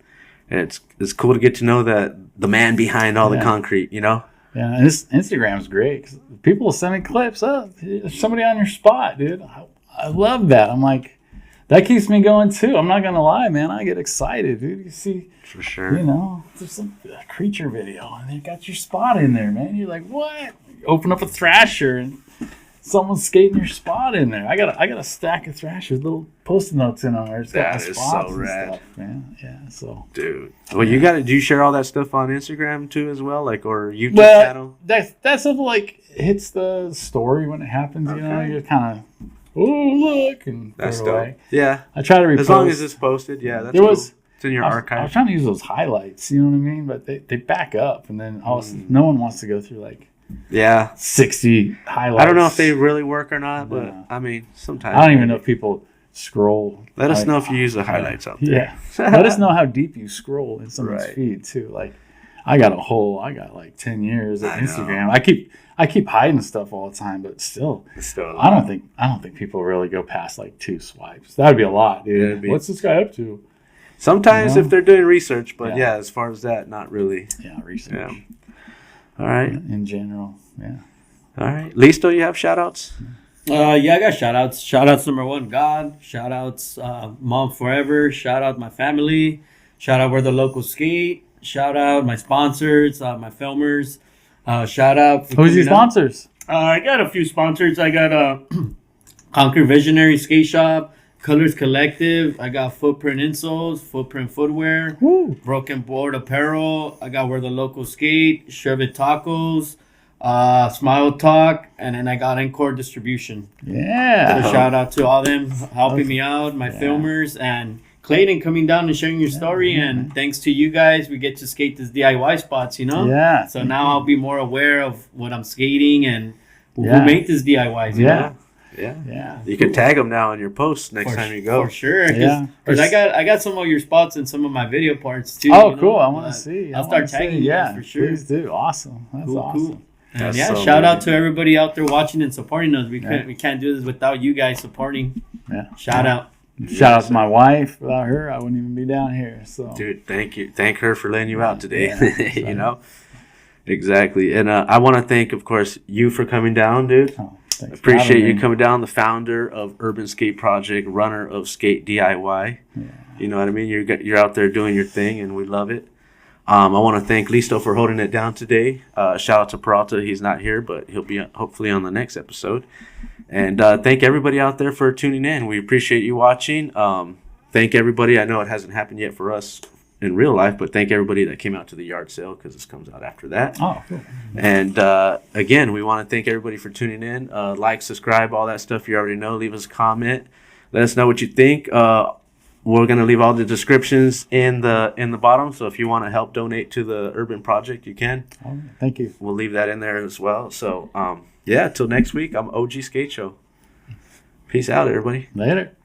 it's cool to get to know that the man behind all the concrete, you know. Yeah, and this Instagram's great because people will send me clips. Oh, there's somebody on your spot, dude. I love that. I'm like, that keeps me going too. I'm not gonna lie, man. I get excited, dude. You see, for sure. You know, there's some creature video, and they got your spot in there, man. You're like, what? You open up a Thrasher, and someone's skating your spot in there. I got a stack of Thrashers, little post-it notes in on there. It's got That my is spots so and rad. stuff, man. Yeah, so. Dude, well, do you share all that stuff on Instagram too as well, like, or YouTube Well, channel? that stuff like hits the story when it happens. You know, you're kind of, oh look, and That's throw it dope. away. Yeah, I try to repost. as long as it's posted. Yeah, that's There was- cool. It's in your I was archive. trying to use those highlights. You know what I mean? But they back up, and then no one wants to go through like Yeah, 60 highlights. I don't know if they really work or not, but No. I mean, sometimes. I don't even know if people scroll. Let us like, know if you use the highlights out there. Yeah. Let us know how deep you scroll in someone's Right. feed too. Like I got like 10 years of I know. Instagram. I keep hiding stuff all the time, but still It's still I don't think people really go past like 2 swipes. That would be a lot, dude. What's this guy up to? Sometimes You know? if they're doing research, but Yeah. as far as that, not really. Yeah, research. Yeah. All right. In general. Yeah. All right. Listo, you have shout outs? I got shout outs. Shout outs number one, God. Shout outs, Mom Forever. Shout out my family. Shout out Where the Locals Skate. Shout out my sponsors, my filmers. Shout out. Who's your sponsors? I got a few sponsors. I got Conquer Visionary Skate Shop, Colors Collective. I got Footprint Insoles, Footprint Footwear, Woo. Broken Board Apparel. I got Where the Locals Skate, Sherbet Tacos, Smile Talk, and then I got Encore Distribution. Yeah. So shout out to all them helping me out, my filmers, and Clayton coming down and sharing your story. And thanks to you guys, we get to skate this DIY spots, you know? Yeah. So now I'll be more aware of what I'm skating and who Yeah. made this DIYs, you know? Yeah. Yeah. You can tag them now on your posts next time you go. For sure. Yeah. Because I got some of your spots and some of my video parts too. Oh, you know? cool. I want But to see. I'll start tagging you guys for sure. Please do. Awesome. That's awesome. Cool. And That's yeah, so shout out good. to everybody out there watching and supporting us. We Yeah. can't do this without you guys supporting. Yeah. Shout out. Shout out to my wife. Without her, I wouldn't even be down here. So, Dude, thank you. Thank her for letting you out today. Yeah. You know? Exactly. And I want to thank, of course, you for coming down, dude. oh, thanks for Appreciate having you me. coming down, the founder of Urban Skate Project, runner of Skate DIY. Yeah. You know what I mean? You're out there doing your thing, and we love it. I want to thank Listo for holding it down today. Shout out to Peralta. He's not here, but he'll be hopefully on the next episode. And thank everybody out there for tuning in. We appreciate you watching. Thank everybody. I know it hasn't happened yet for us in real life, but thank everybody that came out to the yard sale because this comes out after that. Oh, cool. And again, we want to thank everybody for tuning in. Like, subscribe, all that stuff you already know. Leave us a comment. Let us know what you think. we're gonna leave all the descriptions in the bottom. So if you want to help donate to the urban project, you can. All right, thank you. We'll leave that in there as well. So yeah, till next week. I'm OG Skate Show. Peace out, everybody. Later.